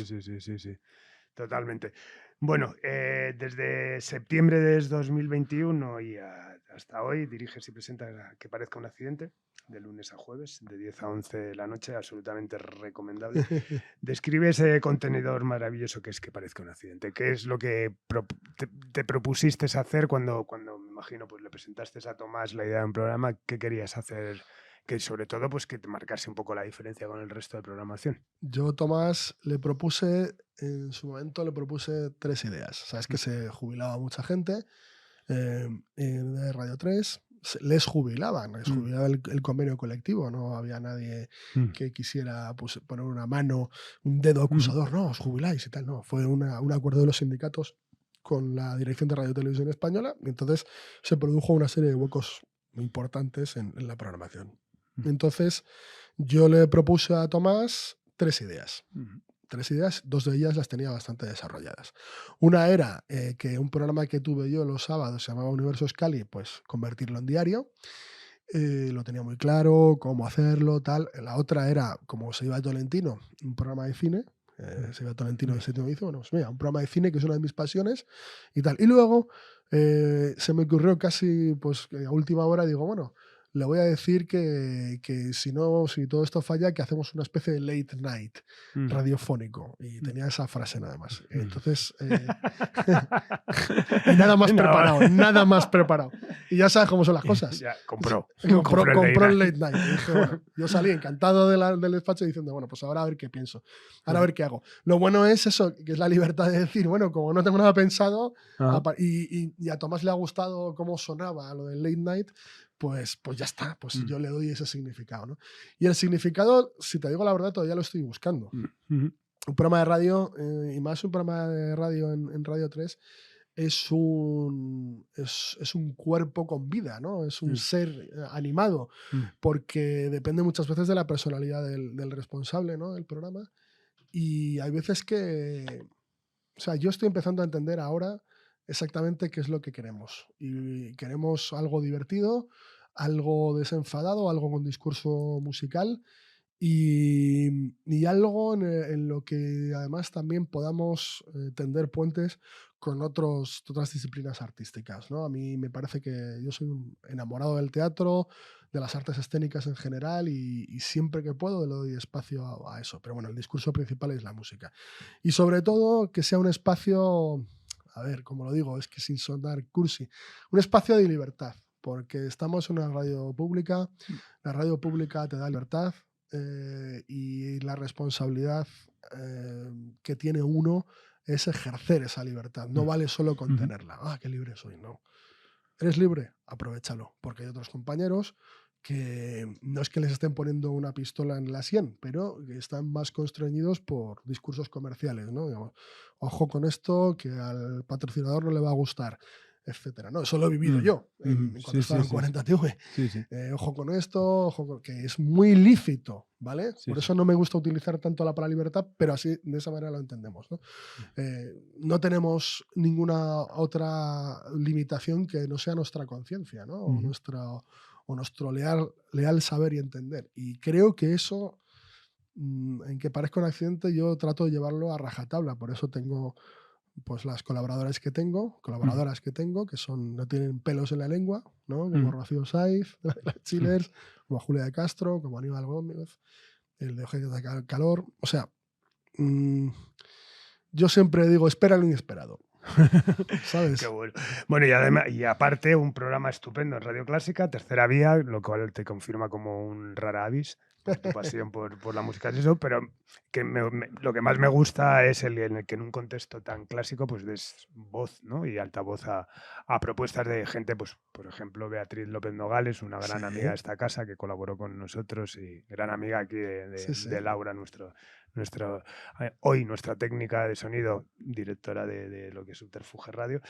Totalmente. Bueno, desde septiembre de 2021 y hasta hoy diriges y presentas Que parezca un accidente, de lunes a jueves, de 10 a 11 de la noche, absolutamente recomendable. Describe ese contenedor maravilloso que es Que parezca un accidente. ¿Qué es lo que te propusiste hacer cuando me imagino, pues le presentaste a Tomás la idea de un programa? ¿Qué querías hacer? Que sobre todo, pues que te marcase un poco la diferencia con el resto de programación. Yo, Tomás, en su momento le propuse 3 ideas. Sabes que se jubilaba mucha gente de Radio 3. Les jubilaban el convenio colectivo, no había nadie que quisiera pues, poner una mano, un dedo acusador, no, os jubiláis y tal, no, fue un acuerdo de los sindicatos con la dirección de Radio Televisión Española, y entonces se produjo una serie de huecos muy importantes en la programación. Entonces yo le propuse a Tomás 3 ideas. 3 ideas, 2 de ellas las tenía bastante desarrolladas. Una era que un programa que tuve yo los sábados se llamaba Universo Scali, pues convertirlo en diario. Lo tenía muy claro, cómo hacerlo, tal. La otra era, como se iba Tolentino, un programa de cine. Se iba Tolentino de séptimo edición, bueno, pues mira, un programa de cine que es una de mis pasiones y tal. Y luego se me ocurrió casi pues, a última hora, digo, bueno, le voy a decir que si todo esto falla, que hacemos una especie de late night radiofónico. Y tenía esa frase nada más. Entonces, y nada más preparado. Y ya sabes cómo son las cosas. Ya, compró el late night. Y dije, bueno, yo salí encantado del despacho diciendo, bueno, pues ahora a ver qué pienso. Ahora a ver qué hago. Lo bueno es eso, que es la libertad de decir, bueno, como no tengo nada pensado, y a Tomás le ha gustado cómo sonaba lo del late night, pues ya está, pues yo le doy ese significado, ¿no? Y el significado, si te digo la verdad, todavía lo estoy buscando. Un programa de radio, y más un programa de radio en Radio 3, es un cuerpo con vida, ¿no? Es un ser animado, porque depende muchas veces de la personalidad del responsable, ¿no? del programa. Y hay veces que, o sea, yo estoy empezando a entender ahora exactamente qué es lo que queremos. Y queremos algo divertido, algo desenfadado, algo con discurso musical y algo en lo que además también podamos tender puentes con otras disciplinas artísticas, ¿no? A mí me parece que yo soy un enamorado del teatro, de las artes escénicas en general y siempre que puedo le doy espacio a eso. Pero bueno, el discurso principal es la música. Y sobre todo que sea un espacio, a ver, como lo digo, es que sin sonar cursi, un espacio de libertad, porque estamos en una radio pública, la radio pública te da libertad, y la responsabilidad que tiene uno es ejercer esa libertad. No vale solo con tenerla. Ah, qué libre soy. No. ¿Eres libre? Aprovéchalo, porque hay otros compañeros que no es que les estén poniendo una pistola en la sien, pero que están más constreñidos por discursos comerciales, ¿no? Digamos, ojo con esto, que al patrocinador no le va a gustar, etcétera. No, eso lo he vivido yo cuando estaba en 40TV. Ojo con esto, que es muy lícito, ¿vale? Por eso no me gusta utilizar tanto la palabra libertad, pero así, de esa manera lo entendemos, ¿no? No tenemos ninguna otra limitación que no sea nuestra conciencia, ¿no? O nuestro leal saber y entender. Y creo que eso, en Que parezca un accidente, yo trato de llevarlo a rajatabla. Por eso tengo pues las colaboradoras que tengo, que no tienen pelos en la lengua, ¿no? Como Rocío Saiz, de las Chillers, como Julia de Castro, como Aníbal Gómez, el de Ojos de Calor. O sea, yo siempre digo, espera lo inesperado. ¿Sabes? Qué bueno. Bueno, y además, y aparte, un programa estupendo en Radio Clásica, Tercera Vía, lo cual te confirma como un rara avis por tu pasión por la música, es eso, pero que lo que más me gusta es en el que en un contexto tan clásico pues des voz, ¿no? Y altavoz a propuestas de gente, pues por ejemplo Beatriz López Nogales, una gran amiga de esta casa que colaboró con nosotros y gran amiga aquí de Laura, hoy nuestra técnica de sonido, directora de lo que es Subterfuge Radio.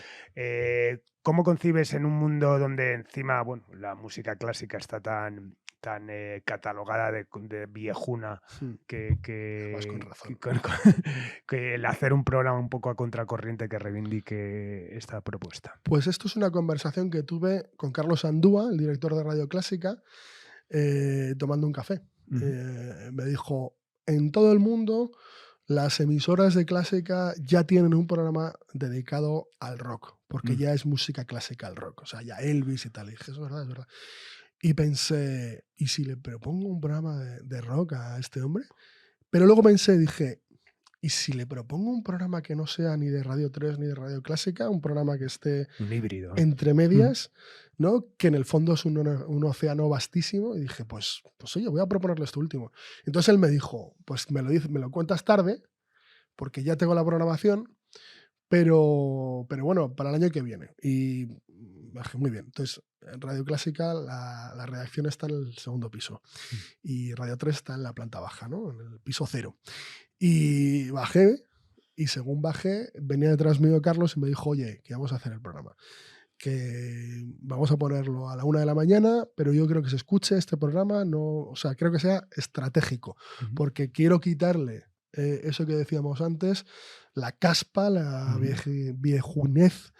¿Cómo concibes en un mundo donde encima, bueno, la música clásica está tan catalogada de viejuna Vas con razón. que el hacer un programa un poco a contracorriente que reivindique esta propuesta? Pues esto es una conversación que tuve con Carlos Andúa, el director de Radio Clásica, tomando un café. Me dijo, en todo el mundo las emisoras de clásica ya tienen un programa dedicado al rock, porque ya es música clásica el rock, o sea, ya Elvis y tal. Y dije, es verdad. Y pensé, ¿y si le propongo un programa de rock a este hombre? Pero luego pensé, dije, ¿y si le propongo un programa que no sea ni de Radio 3 ni de Radio Clásica? Un programa que esté un híbrido, entre medias, ¿no? Que en el fondo es un océano vastísimo. Y dije, pues oye, voy a proponerle esto último. Entonces él me dijo, pues me lo cuentas tarde, porque ya tengo la programación, pero bueno, para el año que viene. Y dije, muy bien. Entonces, en Radio Clásica la redacción está en el segundo piso y Radio 3 está en la planta baja, ¿no? En el piso 0. Y bajé, y según bajé, venía detrás mío Carlos y me dijo, oye, que vamos a hacer el programa, que vamos a ponerlo a la 1 de la mañana, pero yo creo que se escuche este programa, o sea, creo que sea estratégico, porque quiero quitarle eso que decíamos antes, la caspa, la viejunez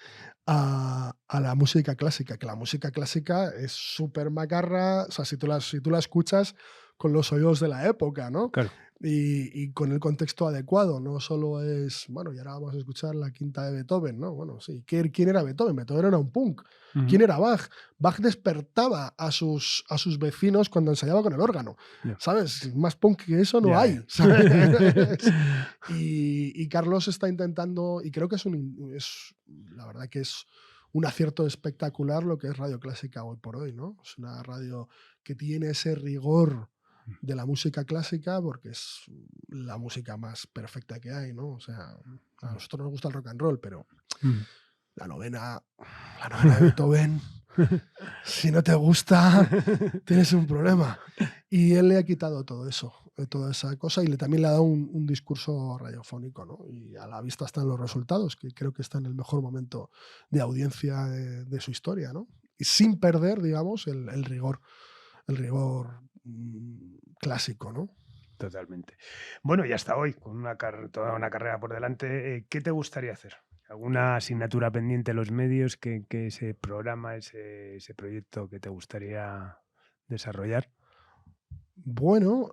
a la música clásica, que la música clásica es súper macarra, o sea, si tú la escuchas con los oídos de la época, ¿no? Claro. Y con el contexto adecuado, no solo es, bueno, y ahora vamos a escuchar la quinta de Beethoven, ¿no? Bueno, sí, ¿quién era Beethoven? Beethoven era un punk. ¿Quién era Bach? Bach despertaba a sus vecinos cuando ensayaba con el órgano, ¿sabes? Más punk que eso no hay, ¿sabes? Y Carlos está intentando, y creo que la verdad que es un acierto espectacular lo que es Radio Clásica hoy por hoy, ¿no? Es una radio que tiene ese rigor de la música clásica porque es la música más perfecta que hay, ¿no? O sea, a nosotros nos gusta el rock and roll, pero la novena de Beethoven, si no te gusta, tienes un problema. Y él le ha quitado todo eso, toda esa cosa, y también le ha dado un discurso radiofónico, ¿no? Y a la vista están los resultados, que creo que está en el mejor momento de audiencia de su historia, ¿no? Y sin perder, digamos, el rigor clásico, ¿no? Totalmente. Bueno, y hasta hoy, con toda una carrera por delante, ¿qué te gustaría hacer? ¿Alguna asignatura pendiente en los medios que ese programa, ese proyecto que te gustaría desarrollar? Bueno,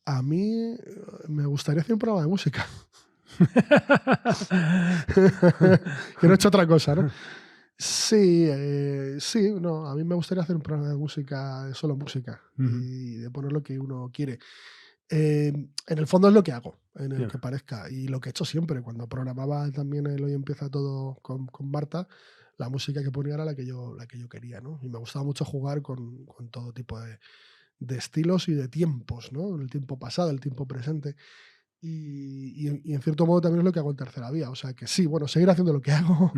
a mí me gustaría hacer un programa de música. Que no he hecho otra cosa, ¿no? Sí, no, a mí me gustaría hacer un programa de música, de solo música, y de poner lo que uno quiere. En el fondo es lo que hago, en el que parezca, y lo que he hecho siempre. Cuando programaba también el Hoy Empieza Todo con Marta, la música que ponía era la que yo quería, ¿no? Y me gustaba mucho jugar con todo tipo de estilos y de tiempos, ¿no? El tiempo pasado, el tiempo presente. Y en cierto modo también es lo que hago en Tercera Vía. O sea que sí, bueno, seguir haciendo lo que hago,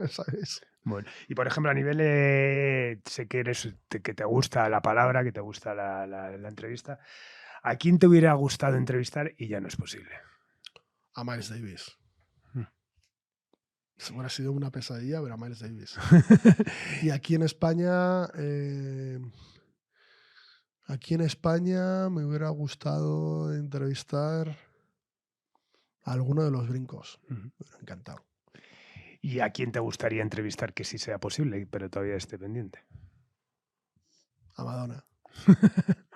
¿sabes? Bueno, y por ejemplo, a nivel, sé que que te gusta la palabra, que te gusta la entrevista. ¿A quién te hubiera gustado entrevistar y ya no es posible? A Miles Davis. Hubiera sido una pesadilla ver a Miles Davis. Y aquí en España me hubiera gustado entrevistar a alguno de los Brincos. Me hubiera encantado. ¿Y a quién te gustaría entrevistar que sí sea posible, pero todavía esté pendiente? A Madonna.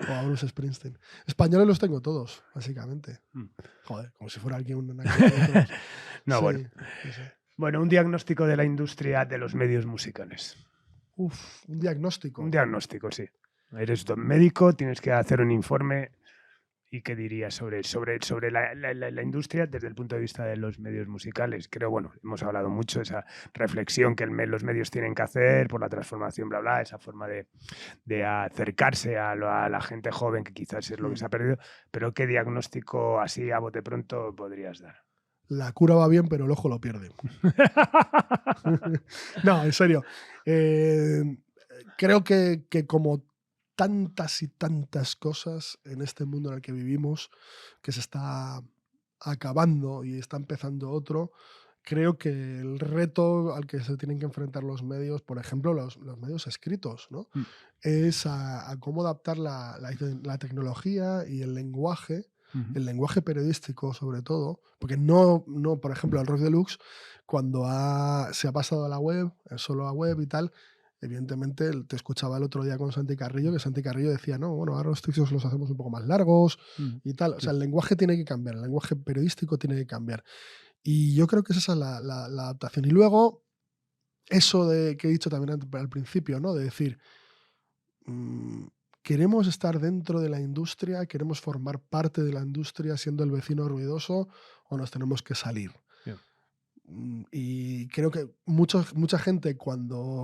O a Bruce Springsteen. Españoles los tengo todos, básicamente. Mm. Joder, como si fuera alguien... No, Sí, bueno. sí, sí. Bueno, un diagnóstico de la industria de los medios musicales. Uf, un diagnóstico. Un diagnóstico, sí. Eres médico, tienes que hacer un informe. ¿Y qué dirías sobre la industria desde el punto de vista de los medios musicales? Creo, bueno, hemos hablado mucho de esa reflexión que los medios tienen que hacer por la transformación, bla, bla, esa forma de acercarse a la gente joven, que quizás es lo que se ha perdido, pero ¿qué diagnóstico así a bote pronto podrías dar? La cura va bien, pero el ojo lo pierde. No, en serio. Creo que como tantas y tantas cosas en este mundo en el que vivimos, que se está acabando y está empezando otro, creo que el reto al que se tienen que enfrentar los medios, por ejemplo, los medios escritos, ¿no? Mm. Es a cómo adaptar la tecnología y el lenguaje periodístico sobre todo, porque no por ejemplo, el Rock Deluxe, cuando se ha pasado a la web, solo a web y tal, evidentemente te escuchaba el otro día con Santi Carrillo, que Santi Carrillo decía, no, bueno, ahora los textos los hacemos un poco más largos y tal. O sea, el lenguaje tiene que cambiar, el lenguaje periodístico tiene que cambiar. Y yo creo que esa es la adaptación. Y luego, eso que he dicho también al principio, ¿no? De decir, ¿queremos estar dentro de la industria? ¿Queremos formar parte de la industria siendo el vecino ruidoso? ¿O nos tenemos que salir? Yeah. Y creo que mucha gente,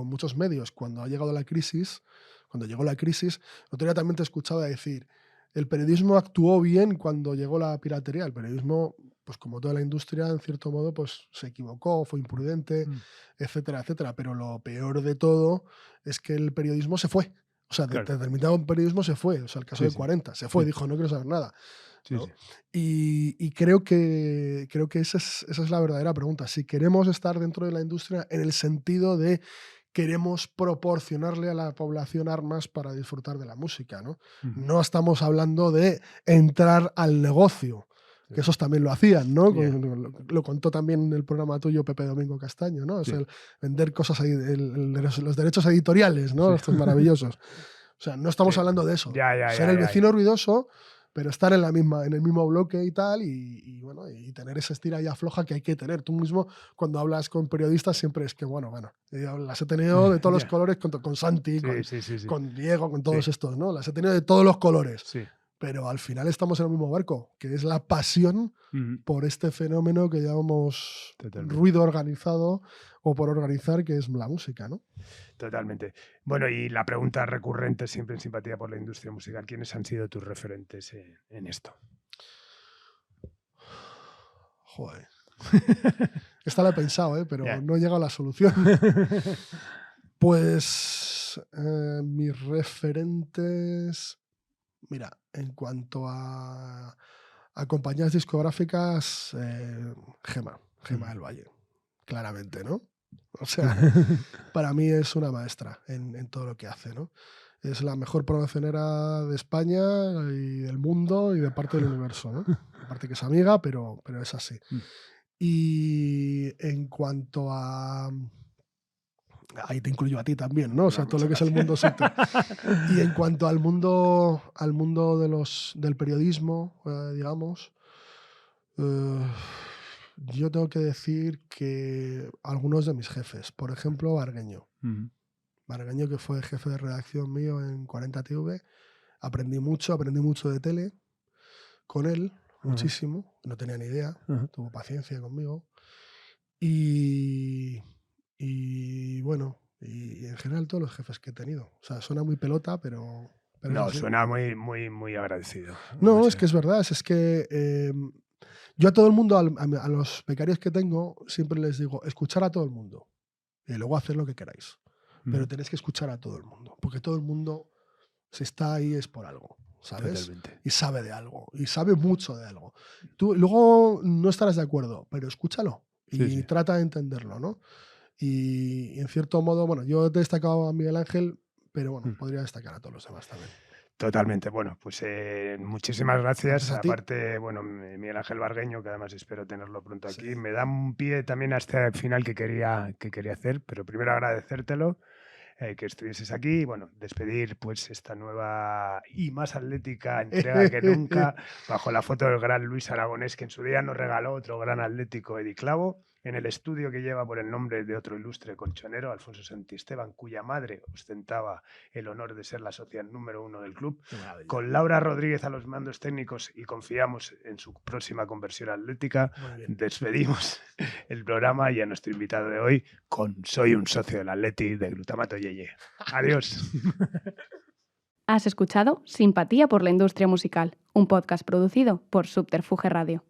muchos medios, cuando ha llegado la crisis, cuando llegó la crisis, otro día también te escuchaba decir, el periodismo actuó bien cuando llegó la piratería. El periodismo, pues como toda la industria, en cierto modo, pues se equivocó, fue imprudente, etcétera, etcétera. Pero lo peor de todo es que el periodismo se fue. O sea, Claro. determinado periodismo se fue. O sea, el caso Sí, de sí. 40, se fue, Sí. dijo, no quiero saber nada. Sí, ¿no? sí. Y creo que esa es la verdadera pregunta. Si queremos estar dentro de la industria en el sentido de queremos proporcionarle a la población armas para disfrutar de la música, ¿no? No estamos hablando de entrar al negocio, que esos también lo hacían, ¿no? Yeah. Lo contó también en el programa tuyo Pepe Domingo Castaño, ¿no? O sea, vender cosas ahí, los derechos editoriales, ¿no? Sí. Estos maravillosos. O sea, no estamos hablando de eso. Ser el vecino ruidoso, pero estar en el mismo bloque y tal, y bueno, y tener esa estira y afloja que hay que tener. Tú mismo, cuando hablas con periodistas, siempre es que, bueno, las he tenido de todos los colores, con Santi, con Diego, con todos estos, ¿no? Las he tenido de todos los colores. Sí. Pero al final estamos en el mismo barco, que es la pasión por este fenómeno que llamamos ruido organizado o por organizar, que es la música, ¿no? Totalmente. Bueno, y la pregunta recurrente siempre en Simpatía por la Industria Musical, ¿quiénes han sido tus referentes en esto? Joder. Esta la he pensado, pero no he llegado a la solución. Pues mis referentes... Mira, en cuanto a compañías discográficas, Gema del Valle, claramente, ¿no? O sea, para mí es una maestra en todo lo que hace, ¿no? Es la mejor promocionera de España y del mundo y de parte del universo, ¿no? Aparte que es amiga, pero es así. Y en cuanto a... Ahí te incluyo a ti también, ¿no? O sea, todo lo que es el mundo subte. Y en cuanto al mundo del periodismo, digamos, yo tengo que decir que algunos de mis jefes, por ejemplo, Bargueño. Bargueño, que fue jefe de redacción mío en 40TV, aprendí mucho de tele con él, muchísimo, no tenía ni idea, tuvo paciencia conmigo. Y bueno, y en general todos los jefes que he tenido. O sea, suena muy pelota, pero no, suena muy, muy, muy agradecido. No, es que es verdad, es que yo a todo el mundo, a los becarios que tengo, siempre les digo, escuchar a todo el mundo y luego hacer lo que queráis. Pero tenéis que escuchar a todo el mundo, porque todo el mundo, si está ahí, es por algo, ¿sabes? Totalmente. Y sabe de algo, y sabe mucho de algo. Tú luego no estarás de acuerdo, pero escúchalo y trata de entenderlo, ¿no? Y en cierto modo, bueno, yo he destacado a Miguel Ángel, pero bueno, podría destacar a todos los demás también. Totalmente. Bueno, pues muchísimas gracias. Aparte, bueno, Miguel Ángel Bargueño, que además espero tenerlo pronto aquí, me da un pie también a este final que quería hacer, pero primero agradecértelo. que estuvieses aquí y, bueno, despedir pues esta nueva y más atlética entrega que nunca bajo la foto del gran Luis Aragonés, que en su día nos regaló otro gran atlético, Edi Clavo, en el estudio que lleva por el nombre de otro ilustre colchonero, Alfonso Santisteban, cuya madre ostentaba el honor de ser la socia número 1 del club, con Laura Rodríguez a los mandos técnicos, y confiamos en su próxima conversión atlética. Despedimos el programa y a nuestro invitado de hoy con Soy un socio del Atleti de Glutamato Yeye. Adiós. Has escuchado Simpatía por la Industria Musical, un podcast producido por Subterfuge Radio.